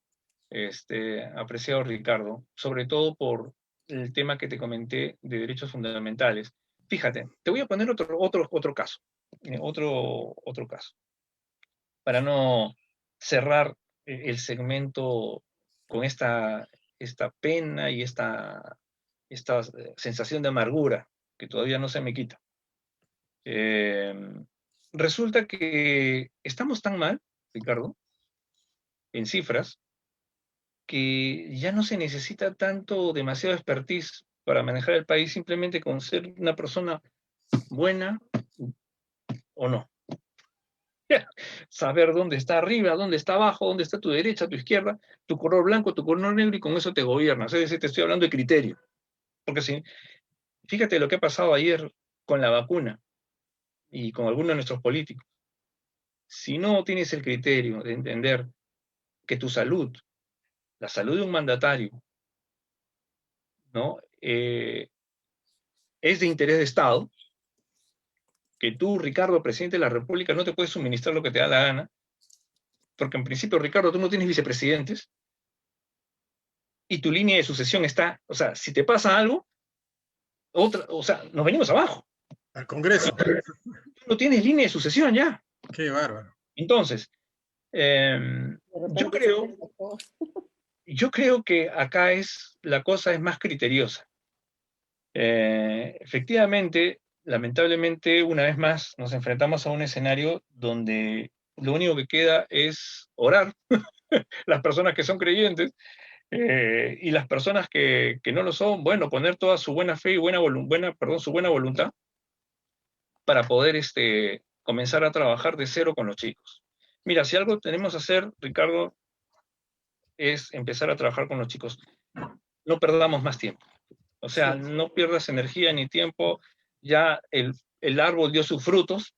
S3: apreciado Ricardo, sobre todo por el tema que te comenté de derechos fundamentales. Fíjate, te voy a poner otro caso, otro caso, para no cerrar el segmento con esta pena y esta sensación de amargura que todavía no se me quita. Resulta que estamos tan mal, Ricardo, en cifras, que ya no se necesita demasiado expertise para manejar el país, simplemente con ser una persona buena o no. Saber dónde está arriba, dónde está abajo, dónde está tu derecha, tu izquierda, tu color blanco, tu color negro, y con eso te gobiernas. Es decir, te estoy hablando de criterio. Porque si, fíjate lo que ha pasado ayer con la vacuna y con algunos de nuestros políticos. Si no tienes el criterio de entender que tu salud, la salud de un mandatario, ¿no? Es de interés de Estado, que tú, Ricardo, presidente de la República, no te puedes suministrar lo que te da la gana, porque en principio, Ricardo, tú no tienes vicepresidentes, y tu línea de sucesión está, o sea, si te pasa algo, o sea, nos venimos abajo.
S4: Al Congreso.
S3: Tú no tienes línea de sucesión ya.
S4: Qué bárbaro.
S3: Entonces, yo creo que acá la cosa es más criteriosa. Efectivamente, lamentablemente, una vez más, nos enfrentamos a un escenario donde lo único que queda es orar, las personas que son creyentes, y las personas que no lo son, bueno, poner toda su buena fe y su buena voluntad para poder comenzar a trabajar de cero con los chicos. Mira, si algo tenemos que hacer, Ricardo, es empezar a trabajar con los chicos. No perdamos más tiempo. O sea,
S1: Sí.
S3: no pierdas energía ni tiempo. Ya el árbol dio sus frutos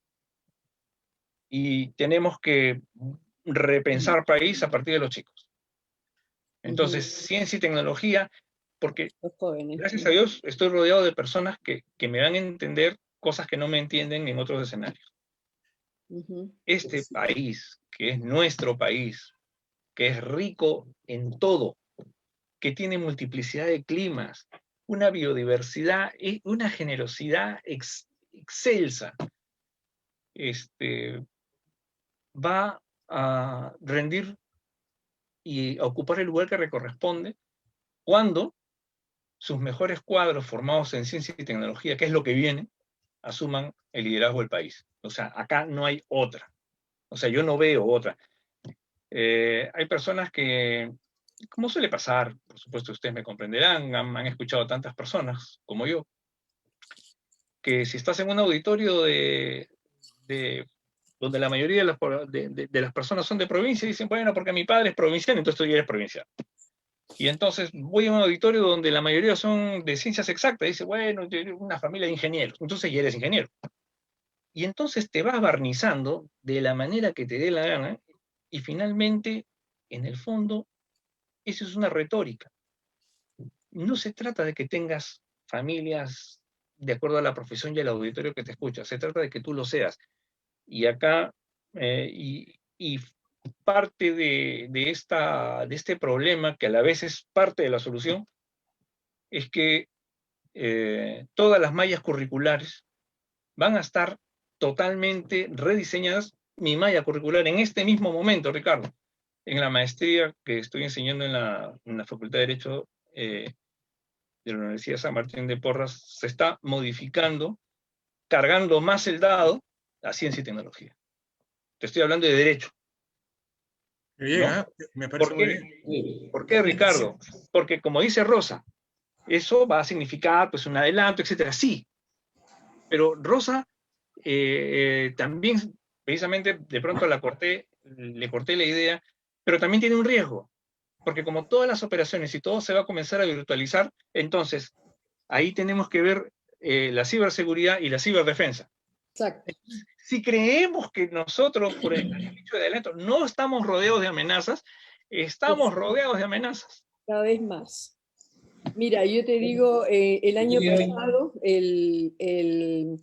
S3: y tenemos que repensar país a partir de los chicos. Entonces, ciencia y tecnología, porque
S1: Los jóvenes.
S3: gracias a Dios estoy rodeado de personas que me van a entender cosas que no me entienden en otros escenarios. Este país, que es nuestro país, que es rico en todo, que tiene multiplicidad de climas, una biodiversidad y una generosidad excelsa, va a rendir y a ocupar el lugar que le corresponde cuando sus mejores cuadros formados en ciencia y tecnología, que es lo que viene, asuman el liderazgo del país. O sea, acá no hay otra. O sea, yo no veo otra. Hay personas que, como suele pasar, por supuesto ustedes me comprenderán, han escuchado tantas personas como yo, que si estás en un auditorio donde la mayoría de las personas son de provincia, dicen, bueno, porque mi padre es provinciano, entonces tú ya eres provinciano. Y entonces voy a un auditorio donde la mayoría son de ciencias exactas, dice, bueno, yo eres una familia de ingenieros, entonces ya eres ingeniero. Y entonces te vas barnizando de la manera que te dé la gana, y finalmente, en el fondo, eso es una retórica. No se trata de que tengas familias de acuerdo a la profesión y al auditorio que te escucha, se trata de que tú lo seas. Y acá, y parte de este problema, que a la vez es parte de la solución, es que todas las mallas curriculares van a estar totalmente rediseñadas. Mi malla curricular en este mismo momento, Ricardo, en la maestría que estoy enseñando en la Facultad de Derecho de la Universidad de San Martín de Porras, se está modificando, cargando más el dado a ciencia y tecnología. Te estoy hablando de derecho.
S4: Bien,
S3: ¿No?
S4: me parece
S3: ¿Por
S4: muy
S3: qué?
S4: bien.
S3: ¿Por qué, Ricardo? Porque como dice Rosa, eso va a significar pues un adelanto, etcétera. Sí, pero Rosa también, precisamente, de pronto le corté la idea, pero también tiene un riesgo, porque como todas las operaciones y todo se va a comenzar a virtualizar, entonces ahí tenemos que ver la ciberseguridad y la ciberdefensa.
S1: Exacto.
S3: Si creemos que nosotros, por el hecho de adelanto, no estamos rodeados de amenazas, estamos rodeados de amenazas.
S1: Cada vez más. Mira, yo te digo, el año pasado, el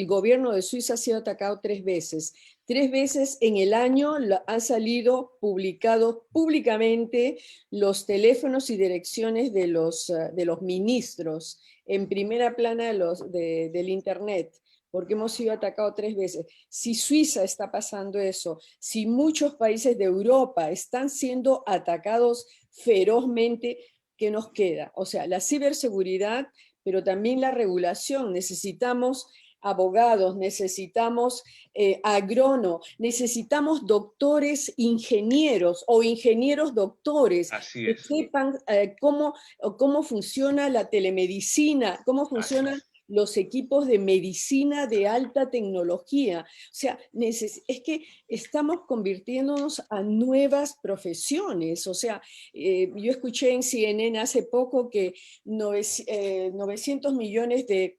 S1: gobierno de Suiza ha sido atacado 3 veces. 3 veces en el año han salido publicados públicamente los teléfonos y direcciones de los ministros en primera plana del Internet, porque hemos sido atacados 3 veces. Si Suiza está pasando eso, si muchos países de Europa están siendo atacados ferozmente, ¿qué nos queda? O sea, la ciberseguridad, pero también la regulación. Necesitamos abogados, necesitamos agrónomos, necesitamos doctores ingenieros o ingenieros doctores que sepan cómo funciona la telemedicina, cómo funcionan los equipos de medicina de alta tecnología. O sea, es que estamos convirtiéndonos a nuevas profesiones. O sea, yo escuché en CNN hace poco que 900 millones de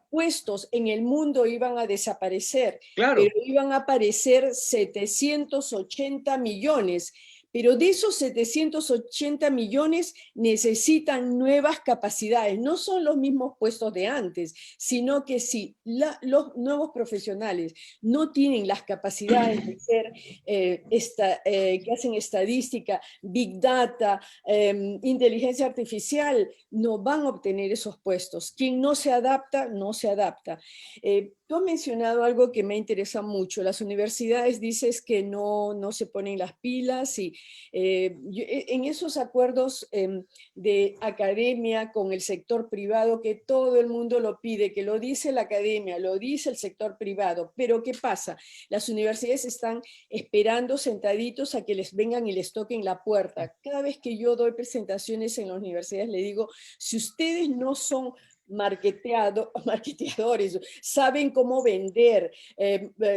S1: puestos en el mundo iban a desaparecer,
S3: claro,
S1: pero iban a aparecer 780 millones. Pero de esos 780 millones necesitan nuevas capacidades. No son los mismos puestos de antes, sino que si los nuevos profesionales no tienen las capacidades de ser, que hacen estadística, big data, inteligencia artificial, no van a obtener esos puestos. Quien no se adapta, no se adapta. Tú has mencionado algo que me interesa mucho. Las universidades dices que no se ponen las pilas y En esos acuerdos de academia con el sector privado, que todo el mundo lo pide, que lo dice la academia, lo dice el sector privado, pero ¿qué pasa? Las universidades están esperando sentaditos a que les vengan y les toquen la puerta. Cada vez que yo doy presentaciones en las universidades, le digo, si ustedes no son marketeadores, saben cómo vender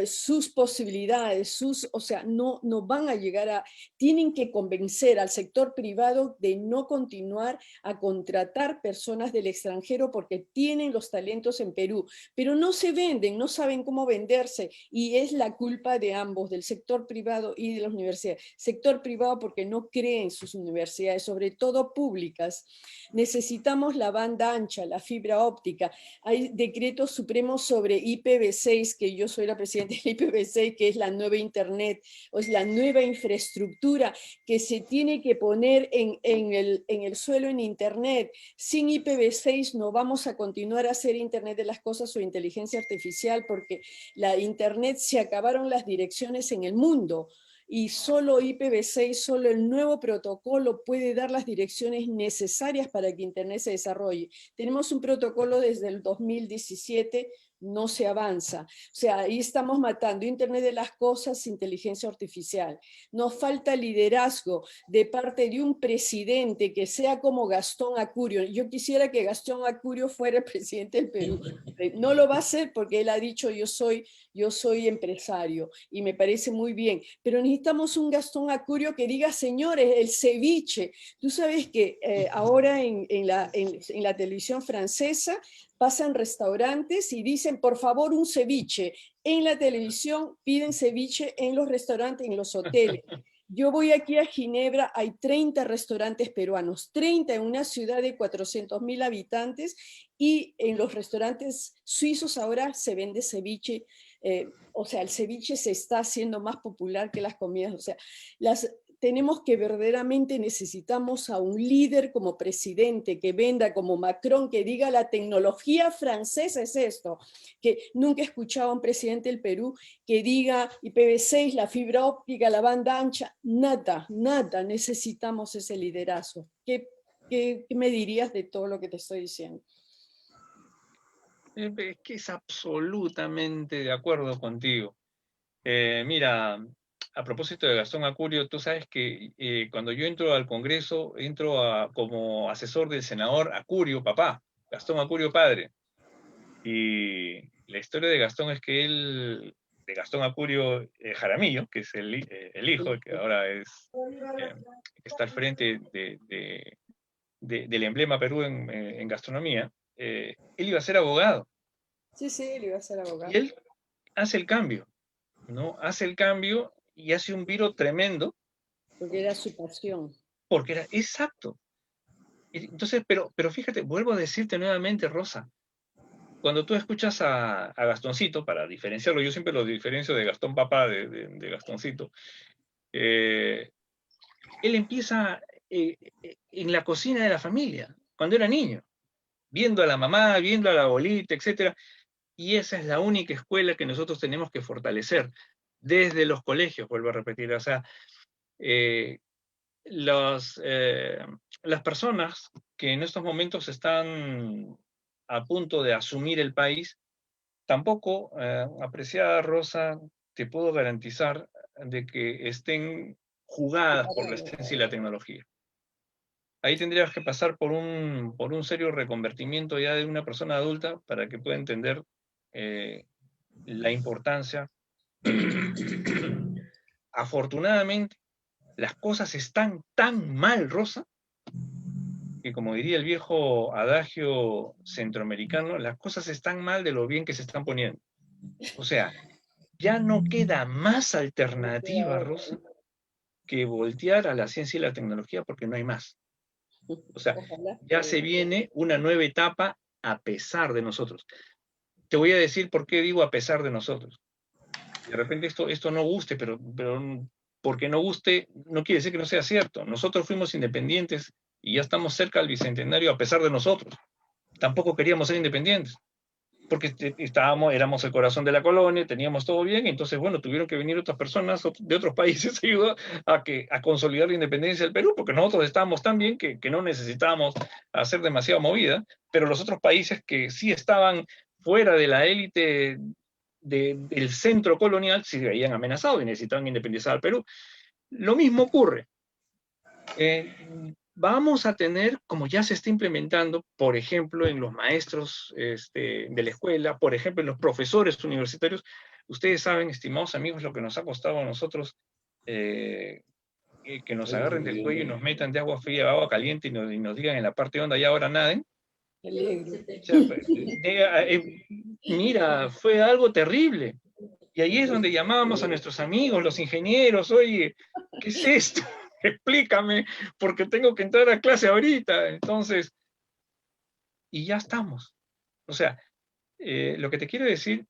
S1: sus posibilidades, o sea, no van a llegar a, tienen que convencer al sector privado de no continuar a contratar personas del extranjero porque tienen los talentos en Perú, pero no se venden, no saben cómo venderse, y es la culpa de ambos, del sector privado y de las universidades. Sector privado porque no cree en sus universidades, sobre todo públicas. Necesitamos la banda ancha, la fibra óptica. Hay decretos supremos sobre IPv6, que yo soy la presidenta de IPv6, que es la nueva Internet, o es la nueva infraestructura que se tiene que poner en el suelo en Internet. Sin IPv6 no vamos a continuar a hacer Internet de las cosas o inteligencia artificial, porque la Internet se acabaron las direcciones en el mundo. Y solo IPv6, solo el nuevo protocolo puede dar las direcciones necesarias para que Internet se desarrolle. Tenemos un protocolo desde el 2017, no se avanza. O sea, ahí estamos matando Internet de las cosas, inteligencia artificial. Nos falta liderazgo de parte de un presidente que sea como Gastón Acurio. Yo quisiera que Gastón Acurio fuera el presidente del Perú. No lo va a hacer porque él ha dicho yo soy empresario y me parece muy bien, pero necesitamos un Gastón Acurio que diga, señores, el ceviche. Tú sabes que ahora en la televisión francesa pasan restaurantes y dicen, por favor, un ceviche. En la televisión piden ceviche en los restaurantes, en los hoteles. Yo voy aquí a Ginebra, hay 30 restaurantes peruanos, 30 en una ciudad de 400.000 habitantes, y en los restaurantes suizos ahora se vende ceviche. O sea, el ceviche se está haciendo más popular que las comidas. O sea, tenemos que verdaderamente necesitamos a un líder como presidente que venda como Macron, que diga la tecnología francesa es esto, que nunca he escuchado a un presidente del Perú que diga IPv6, la fibra óptica, la banda ancha, nada, necesitamos ese liderazgo. ¿Qué me dirías de todo lo que te estoy diciendo?
S3: Es que es absolutamente de acuerdo contigo. Mira, a propósito de Gastón Acurio, tú sabes que cuando yo entro al Congreso, entro como asesor del senador Acurio, papá, Gastón Acurio padre. Y la historia de Gastón es que de Gastón Acurio Jaramillo, que es el hijo, que ahora está al frente del emblema Perú en gastronomía, él iba a ser abogado.
S1: Sí, él iba a ser abogado.
S3: Y él hace el cambio, ¿no? Hace el cambio y hace un viro tremendo.
S1: Porque era su pasión.
S3: Porque era exacto. Entonces, pero fíjate, vuelvo a decirte nuevamente, Rosa, cuando tú escuchas a Gastoncito, para diferenciarlo, yo siempre lo diferencio de Gastón papá, de Gastoncito, él empieza en la cocina de la familia, cuando era niño, viendo a la mamá, viendo a la abuelita, etc. Y esa es la única escuela que nosotros tenemos que fortalecer, desde los colegios, vuelvo a repetir. O sea, las personas que en estos momentos están a punto de asumir el país, tampoco, apreciada Rosa, te puedo garantizar de que estén jugadas por la ciencia y la tecnología. Ahí tendrías que pasar por un serio reconvertimiento ya de una persona adulta para que pueda entender la importancia. Afortunadamente, las cosas están tan mal, Rosa, que como diría el viejo adagio centroamericano, las cosas están mal de lo bien que se están poniendo. O sea, ya no queda más alternativa, Rosa, que voltear a la ciencia y la tecnología porque no hay más. O sea, ya se viene una nueva etapa a pesar de nosotros. Te voy a decir por qué digo a pesar de nosotros. De repente esto no guste, pero porque no guste no quiere decir que no sea cierto. Nosotros fuimos independientes y ya estamos cerca del bicentenario a pesar de nosotros. Tampoco queríamos ser independientes. porque éramos el corazón de la colonia, teníamos todo bien, entonces, bueno, tuvieron que venir otras personas de otros países a ayudar a consolidar la independencia del Perú, porque nosotros estábamos tan bien que no necesitábamos hacer demasiada movida, pero los otros países que sí estaban fuera de la élite del centro colonial se veían amenazados y necesitaban independizar al Perú. Lo mismo ocurre. Vamos a tener, como ya se está implementando, por ejemplo, en los maestros de la escuela, por ejemplo, en los profesores universitarios, ustedes saben, estimados amigos, lo que nos ha costado a nosotros que nos agarren del cuello y nos metan de agua fría a agua caliente y nos digan en la parte honda, y ahora naden. O sea, mira, fue algo terrible. Y ahí es donde llamábamos a nuestros amigos, los ingenieros, oye, ¿qué es esto? Explícame, porque tengo que entrar a clase ahorita. Entonces, y ya estamos. O sea, lo que te quiero decir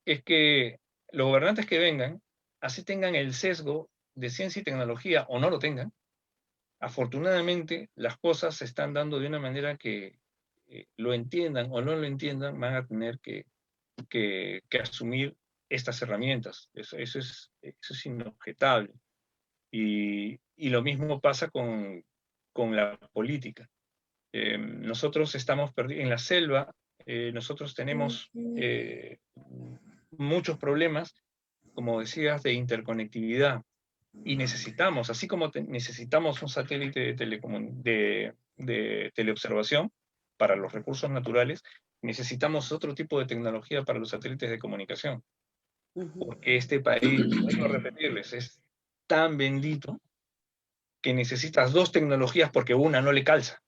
S3: es que los gobernantes que vengan, así tengan el sesgo de ciencia y tecnología o no lo tengan, afortunadamente las cosas se están dando de una manera que lo entiendan o no lo entiendan, van a tener que asumir estas herramientas. Eso es inobjetable. Y lo mismo pasa con la política. Nosotros estamos perdidos en la selva, nosotros tenemos muchos problemas, como decías, de interconectividad. Y necesitamos, así como necesitamos un satélite de teleobservación para los recursos naturales, necesitamos otro tipo de tecnología para los satélites de comunicación. Porque este país, vuelvo a repetirles, es tan bendito que necesitas dos tecnologías porque una no le calza.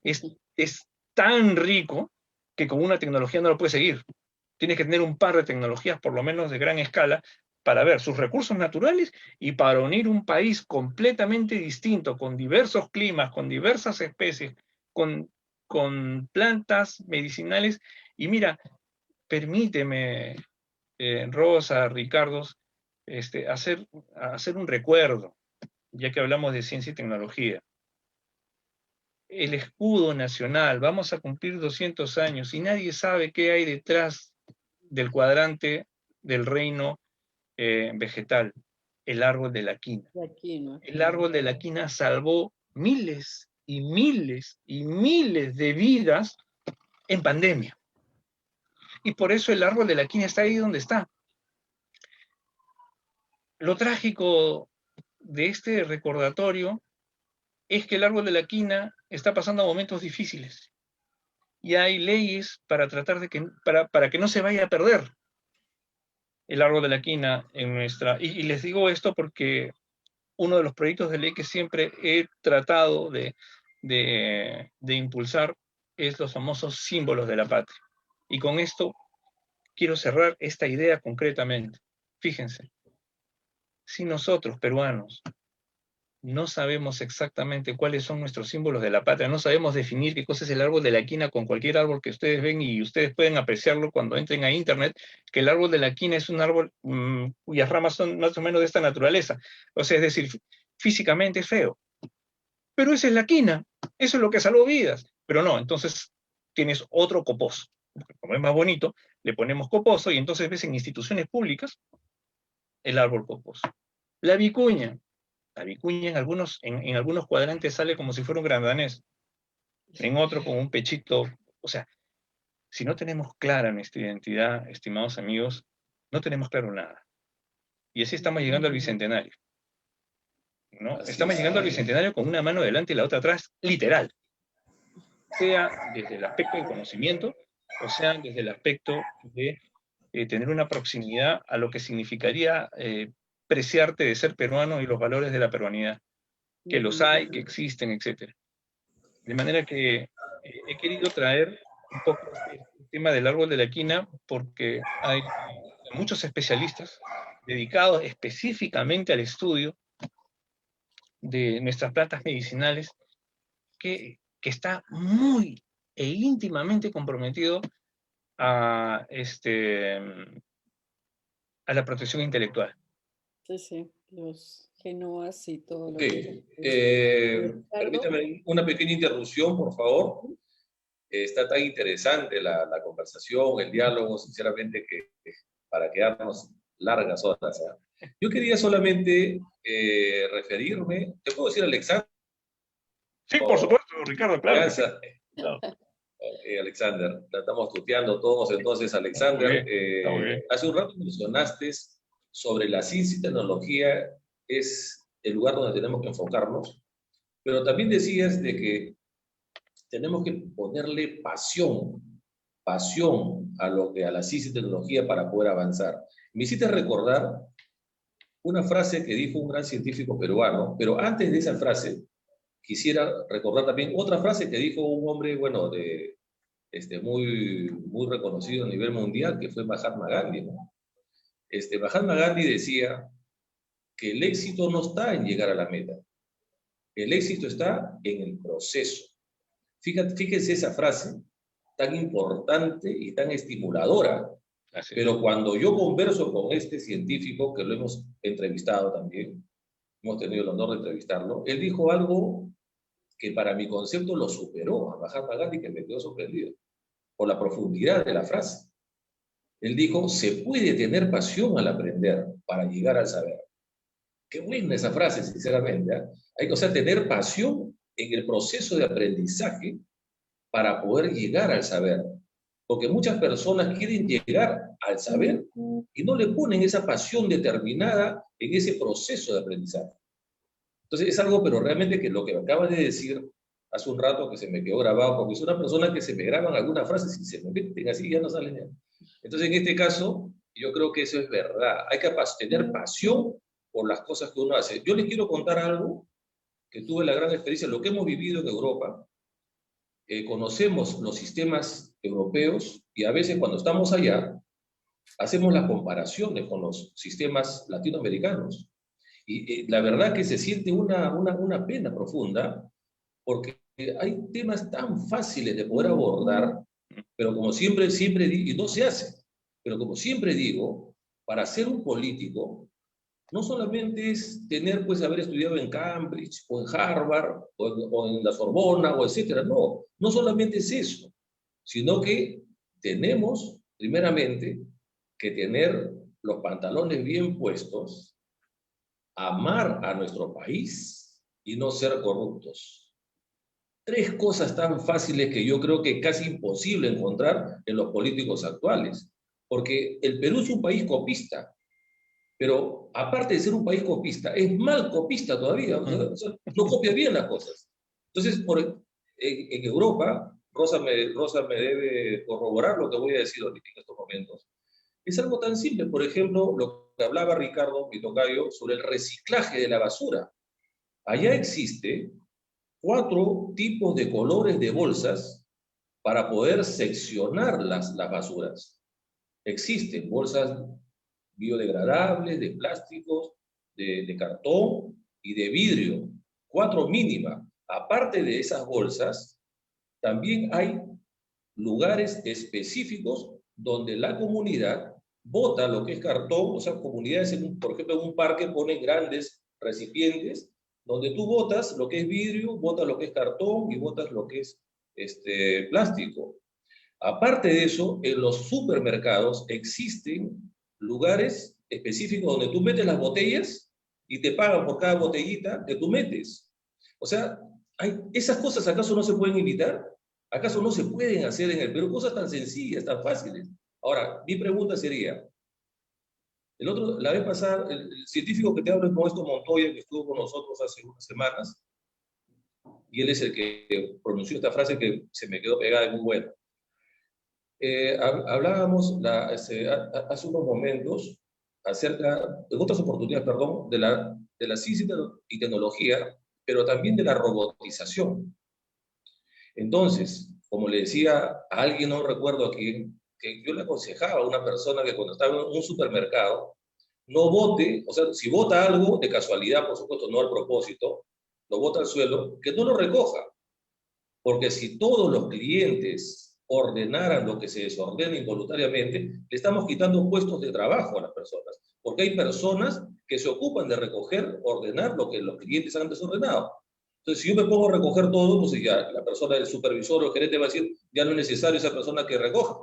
S3: Es tan rico que con una tecnología no lo puedes seguir. Tienes que tener un par de tecnologías, por lo menos de gran escala, para ver sus recursos naturales y para unir un país completamente distinto, con diversos climas, con diversas especies, con plantas medicinales. Y mira, permíteme, Rosa, Ricardo, hacer un recuerdo, ya que hablamos de ciencia y tecnología. El escudo nacional, vamos a cumplir 200 años y nadie sabe qué hay detrás del cuadrante del reino vegetal, el árbol de la quina. El árbol de la quina salvó miles y miles y miles de vidas en pandemia. Y por eso el árbol de la quina está ahí donde está. Lo trágico de este recordatorio es que el árbol de la quina está pasando momentos difíciles. Y hay leyes para tratar de para que no se vaya a perder el árbol de la quina en nuestra... Y les digo esto porque uno de los proyectos de ley que siempre he tratado de impulsar es los famosos símbolos de la patria. Y con esto quiero cerrar esta idea concretamente. Fíjense, si nosotros, peruanos, no sabemos exactamente cuáles son nuestros símbolos de la patria, no sabemos definir qué cosa es el árbol de la quina con cualquier árbol que ustedes ven, y ustedes pueden apreciarlo cuando entren a internet, que el árbol de la quina es un árbol cuyas ramas son más o menos de esta naturaleza. O sea, es decir, físicamente es feo. Pero esa es la quina, eso es lo que salvó vidas. Pero no, entonces tienes otro coposo. Como es más bonito, le ponemos coposo y entonces ves en instituciones públicas el árbol coposo. La vicuña en algunos cuadrantes sale como si fuera un grandanés, en otro con un pechito. O sea, si no tenemos clara nuestra identidad, estimados amigos, no tenemos claro nada. Y así estamos llegando al Bicentenario, ¿no? Estamos llegando al Bicentenario con una mano delante y la otra atrás, literal. Sea desde el aspecto del conocimiento, o sea desde el aspecto de tener una proximidad a lo que significaría preciarte de ser peruano y los valores de la peruanidad, que los hay, que existen, etc. De manera que he querido traer un poco este tema del árbol de la quina porque hay muchos especialistas dedicados específicamente al estudio de nuestras plantas medicinales que está muy e íntimamente comprometido a la protección intelectual.
S1: Sí, los genoas y todo lo
S2: que... permítame una pequeña interrupción, por favor. Está tan interesante la conversación, el diálogo, sinceramente, que para quedarnos largas horas. Yo quería solamente referirme, ¿te puedo decir Alexander?
S3: Sí, por supuesto, Ricardo, claro que sí.
S2: Claro. Alexander, la estamos tuteando todos. Entonces, Alexander,
S3: Está muy bien.
S2: hace un rato mencionaste sobre la ciencia y tecnología es el lugar donde tenemos que enfocarnos, pero también decías de que tenemos que ponerle pasión a la ciencia y tecnología para poder avanzar. Me hiciste recordar una frase que dijo un gran científico peruano, pero antes de esa frase, quisiera recordar también otra frase que dijo un hombre, bueno, muy, muy reconocido a nivel mundial, que fue Mahatma Gandhi, ¿no? Mahatma Gandhi decía que el éxito no está en llegar a la meta, el éxito está en el proceso. Fíjense esa frase tan importante y tan estimuladora. Pero cuando yo converso con este científico, que lo hemos entrevistado también, hemos tenido el honor de entrevistarlo, él dijo algo que para mi concepto lo superó a Mahatma Gandhi, que me quedó sorprendido por la profundidad de la frase. Él dijo, se puede tener pasión al aprender para llegar al saber. Qué buena esa frase, sinceramente. Hay que tener pasión en el proceso de aprendizaje para poder llegar al saber. Porque muchas personas quieren llegar al saber y no le ponen esa pasión determinada en ese proceso de aprendizaje. Entonces es algo, pero realmente que lo que acabas de decir hace un rato que se me quedó grabado, porque es una persona que se me graban algunas frases y se me meten así y ya no salen ya. Entonces en este caso, yo creo que eso es verdad. Hay que tener pasión por las cosas que uno hace. Yo les quiero contar algo que tuve la gran experiencia, lo que hemos vivido en Europa. Conocemos los sistemas europeos y a veces cuando estamos allá hacemos las comparaciones con los sistemas latinoamericanos. Y la verdad que se siente una pena profunda porque hay temas tan fáciles de poder abordar, pero como siempre digo, y no se hace, pero como siempre digo, para ser un político, no solamente es pues haber estudiado en Cambridge, o en Harvard, o en la Sorbona, o etcétera. No solamente es eso, sino que tenemos, primeramente, que tener los pantalones bien puestos, amar a nuestro país y no ser corruptos. 3 cosas tan fáciles que yo creo que es casi imposible encontrar en los políticos actuales. Porque el Perú es un país copista, pero aparte de ser un país copista, es mal copista todavía, no copia bien las cosas. Entonces, en Europa, Rosa me debe corroborar lo que voy a decir ahorita en estos momentos. Es algo tan simple, por ejemplo, lo que hablaba Ricardo, mi tocayo, sobre el reciclaje de la basura. Allá existe 4 tipos de colores de bolsas para poder seccionar las basuras. Existen bolsas biodegradables, de plásticos, de cartón y de vidrio. 4 mínimas. Aparte de esas bolsas, también hay lugares específicos donde la comunidad bota lo que es cartón, o sea, comunidades, por ejemplo, en un parque ponen grandes recipientes donde tú botas lo que es vidrio, botas lo que es cartón y botas lo que es plástico. Aparte de eso, en los supermercados existen lugares específicos donde tú metes las botellas y te pagan por cada botellita que tú metes. O sea, ¿esas cosas acaso no se pueden evitar? ¿Acaso no se pueden hacer en el Perú? Cosas tan sencillas, tan fáciles. Ahora, mi pregunta sería, la vez pasada, el científico que te hablo es Modesto Montoya, que estuvo con nosotros hace unas semanas, y él es el que pronunció esta frase que se me quedó pegada y muy buena. Hablábamos hace unos momentos en otras oportunidades, perdón, de la ciencia y tecnología, pero también de la robotización. Entonces, como le decía a alguien, no recuerdo a quién, que yo le aconsejaba a una persona que cuando estaba en un supermercado, no bote, o sea, si bota algo de casualidad, por supuesto, no al propósito, lo bota al suelo, que no lo recoja. Porque si todos los clientes ordenaran lo que se desordena involuntariamente, le estamos quitando puestos de trabajo a las personas. Porque hay personas que se ocupan de recoger, ordenar lo que los clientes han desordenado. Entonces, si yo me pongo a recoger todo, pues ya la persona, el supervisor o el gerente va a decir, ya no es necesario esa persona que recoja.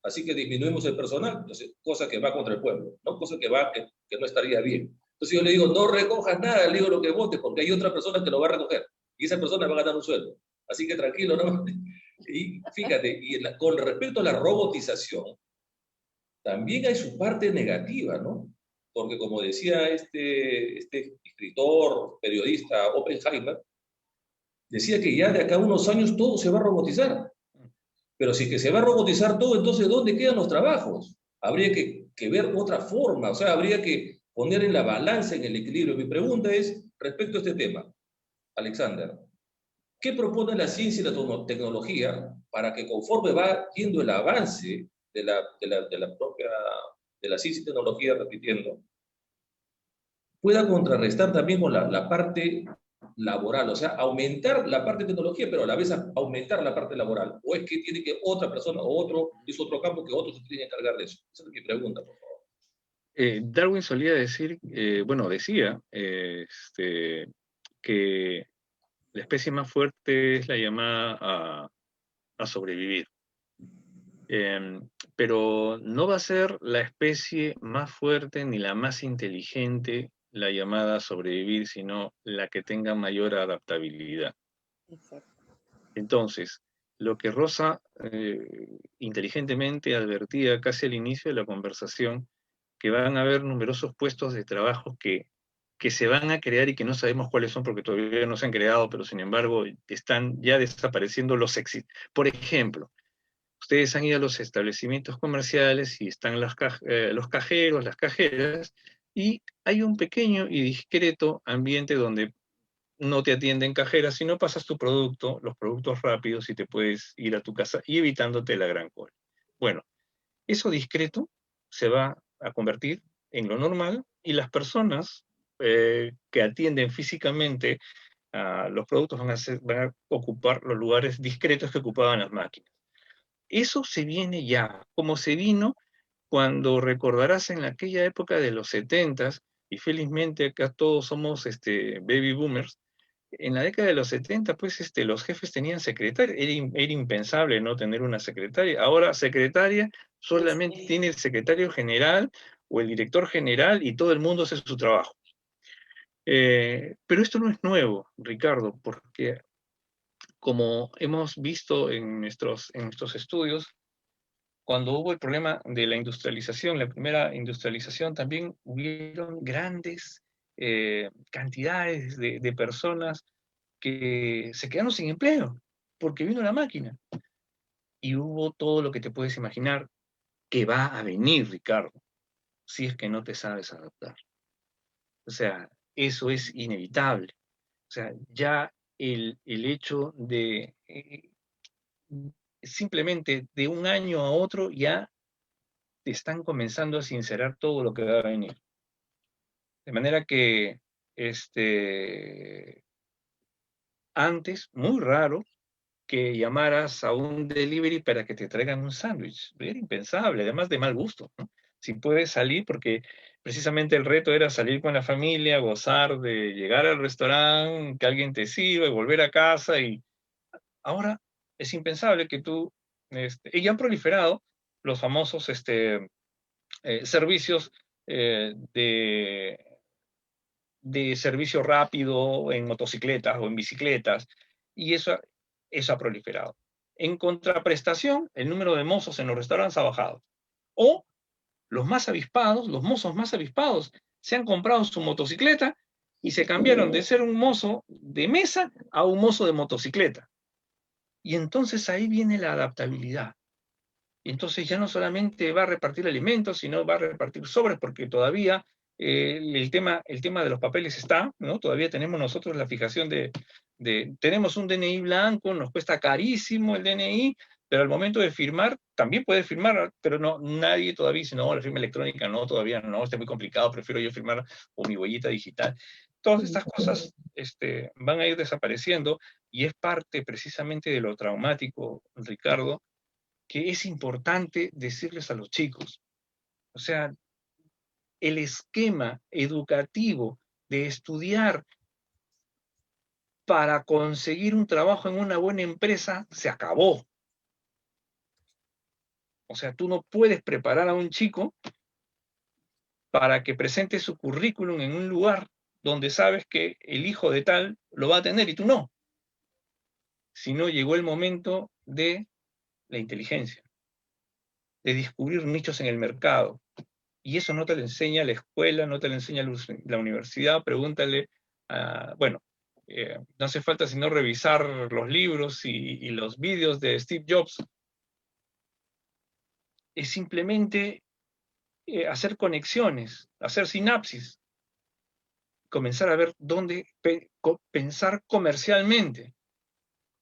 S2: Así que disminuimos el personal, entonces, cosa que va contra el pueblo, ¿no? Cosa que no estaría bien. Entonces yo le digo, no recojas nada, le digo lo que vote, porque hay otra persona que lo va a recoger, y esa persona va a ganar un sueldo. Así que tranquilo, ¿no? Y fíjate, con respecto a la robotización, también hay su parte negativa, ¿no? Porque como decía este escritor, periodista Oppenheimer, decía que ya de acá a unos años todo se va a robotizar. Pero si que se va a robotizar todo, entonces ¿dónde quedan los trabajos? Habría que ver otra forma, o sea, habría que poner en la balanza, en el equilibrio. Mi pregunta es, respecto a este tema, Alexander, ¿qué propone la ciencia y la tecnología para que conforme va yendo el avance de la ciencia y tecnología, repitiendo, pueda contrarrestar también con la parte laboral, o sea, aumentar la parte de tecnología, pero a la vez aumentar la parte laboral? ¿O es que tiene que otra persona o es otro campo que otro se tiene que encargar de eso? Esa es mi pregunta, por favor.
S3: Darwin solía decir, bueno, decía que la especie más fuerte es la llamada a sobrevivir. Pero no va a ser la especie más fuerte ni la más inteligente la llamada a sobrevivir, sino la que tenga mayor adaptabilidad.
S1: Exacto.
S3: Entonces, lo que Rosa inteligentemente advertía casi al inicio de la conversación, que van a haber numerosos puestos de trabajo que se van a crear y que no sabemos cuáles son porque todavía no se han creado, pero sin embargo están ya desapareciendo los éxitos. Por ejemplo, ustedes han ido a los establecimientos comerciales y están los cajeros, las cajeras, y hay un pequeño y discreto ambiente donde no te atienden cajeras, sino pasas tu producto, los productos rápidos, y te puedes ir a tu casa y evitándote la gran cola. Bueno, eso discreto se va a convertir en lo normal y las personas que atienden físicamente los productos van a ocupar los lugares discretos que ocupaban las máquinas. Eso se viene ya, como se vino cuando recordarás en aquella época de los 70s, y felizmente acá todos somos baby boomers. En la década de los 70, pues los jefes tenían secretaria, era impensable no tener una secretaria. Ahora secretaria solamente tiene el secretario general o el director general y todo el mundo hace su trabajo. Pero esto no es nuevo, Ricardo, porque como hemos visto en nuestros estudios, cuando hubo el problema de la industrialización, la primera industrialización, también hubieron grandes cantidades de personas que se quedaron sin empleo porque vino la máquina. Y hubo todo lo que te puedes imaginar que va a venir, Ricardo, si es que no te sabes adaptar. O sea, eso es inevitable. O sea, ya el hecho de simplemente de un año a otro ya te están comenzando a sincerar todo lo que va a venir. De manera que antes, muy raro, que llamaras a un delivery para que te traigan un sándwich. Era impensable, además de mal gusto, ¿no? Si puedes salir, porque precisamente el reto era salir con la familia, gozar de llegar al restaurante, que alguien te sirva y volver a casa. Y ahora es impensable que tú... y ya han proliferado los famosos servicios de servicio rápido en motocicletas o en bicicletas, y eso ha proliferado. En contraprestación, el número de mozos en los restaurantes ha bajado. O los más avispados, los mozos más avispados, se han comprado su motocicleta y se cambiaron de ser un mozo de mesa a un mozo de motocicleta. Y entonces ahí viene la adaptabilidad. Y entonces ya no solamente va a repartir alimentos, sino va a repartir sobres, porque todavía el tema de los papeles está, ¿no? Todavía tenemos nosotros la fijación tenemos un DNI blanco, nos cuesta carísimo el DNI, pero al momento de firmar, también puedes firmar, pero no, nadie todavía dice, no, la firma electrónica no, todavía no, está muy complicado, prefiero yo firmar con mi huellita digital. Todas estas cosas van a ir desapareciendo y es parte precisamente de lo traumático, Ricardo, que es importante decirles a los chicos. O sea, el esquema educativo de estudiar para conseguir un trabajo en una buena empresa se acabó. O sea, tú no puedes preparar a un chico para que presente su currículum en un lugar donde sabes que el hijo de tal lo va a tener y tú no. Sino llegó el momento de la inteligencia, de descubrir nichos en el mercado. Y eso no te lo enseña la escuela, no te lo enseña la universidad. Pregúntale, bueno, no hace falta sino revisar los libros y los vídeos de Steve Jobs. Es simplemente hacer conexiones, hacer sinapsis, comenzar a ver dónde pensar comercialmente.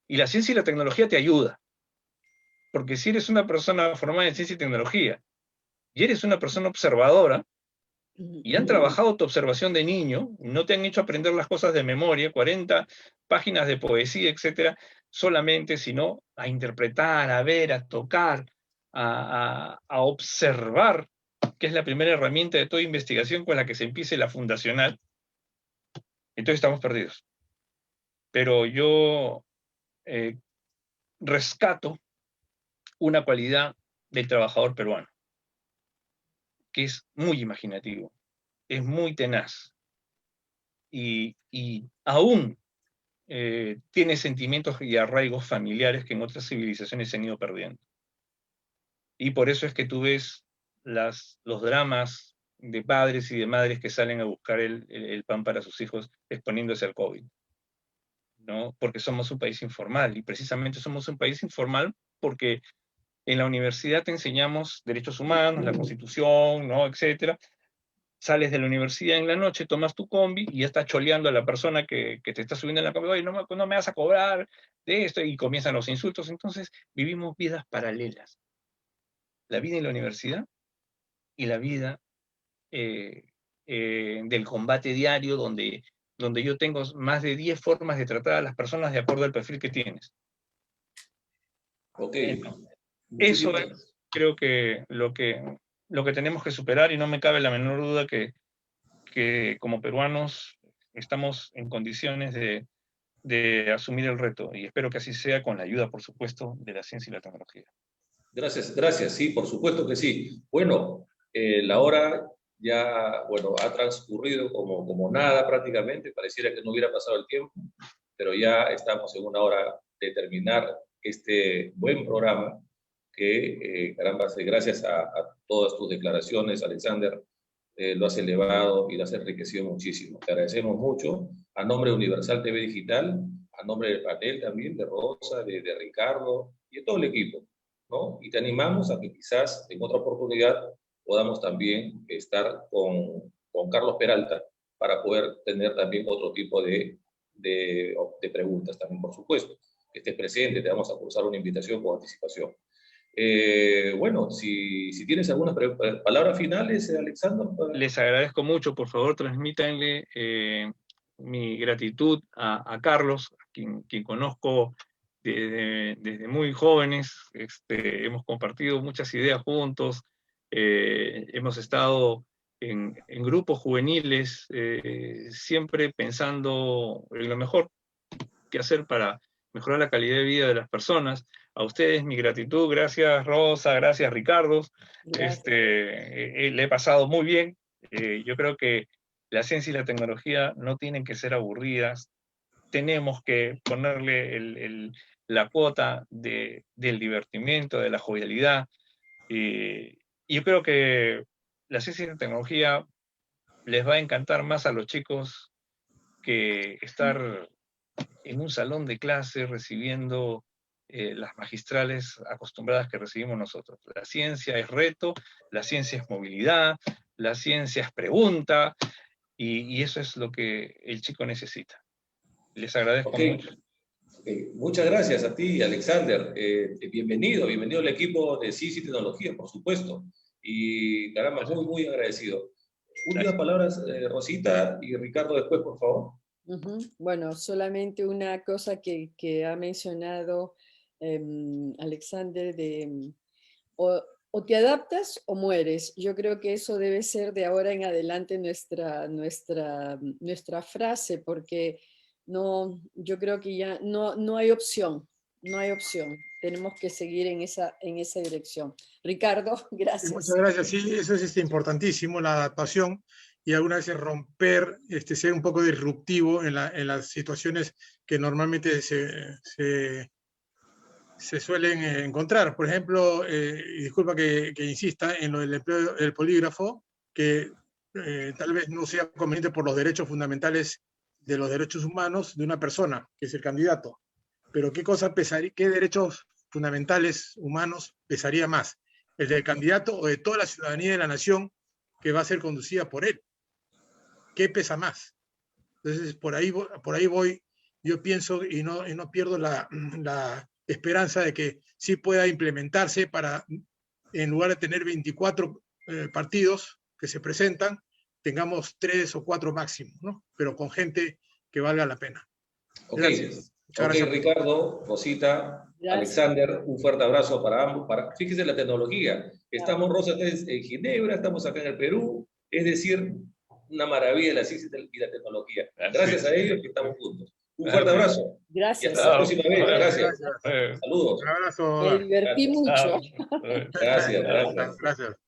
S3: Y la ciencia y la tecnología te ayuda. Porque si eres una persona formada en ciencia y tecnología y eres una persona observadora, y han trabajado tu observación de niño, no te han hecho aprender las cosas de memoria, 40 páginas de poesía, etcétera, solamente, sino a interpretar, a ver, a tocar, a observar, que es la primera herramienta de toda investigación con la que se empiece la fundacional. Entonces estamos perdidos. Pero yo rescato una cualidad del trabajador peruano, que es muy imaginativo, es muy tenaz, y aún tiene sentimientos y arraigos familiares que en otras civilizaciones se han ido perdiendo. Y por eso es que tú ves los dramas de padres y de madres que salen a buscar el pan para sus hijos exponiéndose al COVID, ¿no? Porque somos un país informal, y precisamente somos un país informal porque en la universidad te enseñamos derechos humanos, la Constitución, ¿no? Etcétera. Sales de la universidad en la noche, tomas tu combi y ya estás choleando a la persona que te está subiendo en la combi, oye, no me vas a cobrar de esto, y comienzan los insultos. Entonces vivimos vidas paralelas. La vida en la universidad y la vida del combate diario, donde yo tengo más de 10 formas de tratar a las personas de acuerdo al perfil que tienes.
S2: Ok.
S3: Eso es, creo que lo que tenemos que superar, y no me cabe la menor duda que como peruanos estamos en condiciones de asumir el reto, y espero que así sea con la ayuda, por supuesto, de la ciencia y la tecnología.
S2: Gracias, gracias, sí, por supuesto que sí. Bueno, la hora ya, bueno, ha transcurrido como nada prácticamente, pareciera que no hubiera pasado el tiempo, pero ya estamos en una hora de terminar este buen programa que, caramba, gracias a todas tus declaraciones, Alexander, lo has elevado y lo has enriquecido muchísimo. Te agradecemos mucho a nombre de Universal TV Digital, a nombre del panel también, de Rosa, de Ricardo y de todo el equipo, ¿no? Y te animamos a que quizás en otra oportunidad podamos también estar con Carlos Peralta para poder tener también otro tipo de preguntas también, por supuesto. Que estés presente, te vamos a cursar una invitación con anticipación. Bueno, si tienes algunas palabras finales, Alexander.
S3: Les agradezco mucho, por favor, transmítanle mi gratitud a Carlos, quien conozco desde muy jóvenes. Hemos compartido muchas ideas juntos, hemos estado en grupos juveniles, siempre pensando en lo mejor que hacer para mejorar la calidad de vida de las personas. A ustedes mi gratitud, gracias Rosa, gracias Ricardo.
S1: Gracias.
S3: Le he pasado muy bien. Yo creo que la ciencia y la tecnología no tienen que ser aburridas. Tenemos que ponerle la cuota del divertimiento, de la jovialidad. Y yo creo que la ciencia y la tecnología les va a encantar más a los chicos que estar en un salón de clase recibiendo las magistrales acostumbradas que recibimos nosotros. La ciencia es reto, la ciencia es movilidad, la ciencia es pregunta, y eso es lo que el chico necesita. Les agradezco mucho.
S2: Muchas gracias a ti, Alexander. Bienvenido al equipo de Ciencia y Tecnología, por supuesto. Y caramba, muy, muy agradecido. Últimas palabras, Rosita y Ricardo después, por favor.
S1: Bueno, solamente una cosa que ha mencionado Alexander o te adaptas o mueres. Yo creo que eso debe ser de ahora en adelante nuestra frase, porque No, yo creo que ya no hay opción, no hay opción. Tenemos que seguir en esa dirección. Ricardo,
S4: Sí,
S1: gracias.
S4: muchas gracias. Sí, eso es importantísimo, la adaptación y algunas veces romper, ser un poco disruptivo en las situaciones que normalmente se suelen encontrar. Por ejemplo, y disculpa que insista en lo del empleo del polígrafo, que tal vez no sea conveniente por los derechos fundamentales de los derechos humanos de una persona, que es el candidato. Pero ¿qué derechos fundamentales humanos pesaría más? ¿El del candidato o de toda la ciudadanía de la nación que va a ser conducida por él? ¿Qué pesa más? Entonces, por ahí voy, yo pienso y no pierdo la esperanza de que sí pueda implementarse para, en lugar de tener 24 partidos que se presentan, tengamos 3 o 4 máximo, ¿no? Pero con gente que valga la pena.
S2: Ok,
S4: Gracias. Muchas
S2: ok,
S4: gracias.
S2: Ricardo, Rosita,
S1: Gracias.
S2: Alexander, un fuerte abrazo para ambos. Fíjense la tecnología. Estamos, Rosa, en Ginebra, estamos acá en el Perú, es decir, una maravilla de la ciencia y la tecnología. Gracias a ellos que estamos juntos. Un fuerte abrazo. Y
S1: Gracias.
S2: hasta la próxima vez. Gracias.
S4: Gracias.
S2: Saludos.
S4: Un abrazo.
S1: Me divertí mucho.
S2: Gracias, gracias.
S4: Gracias.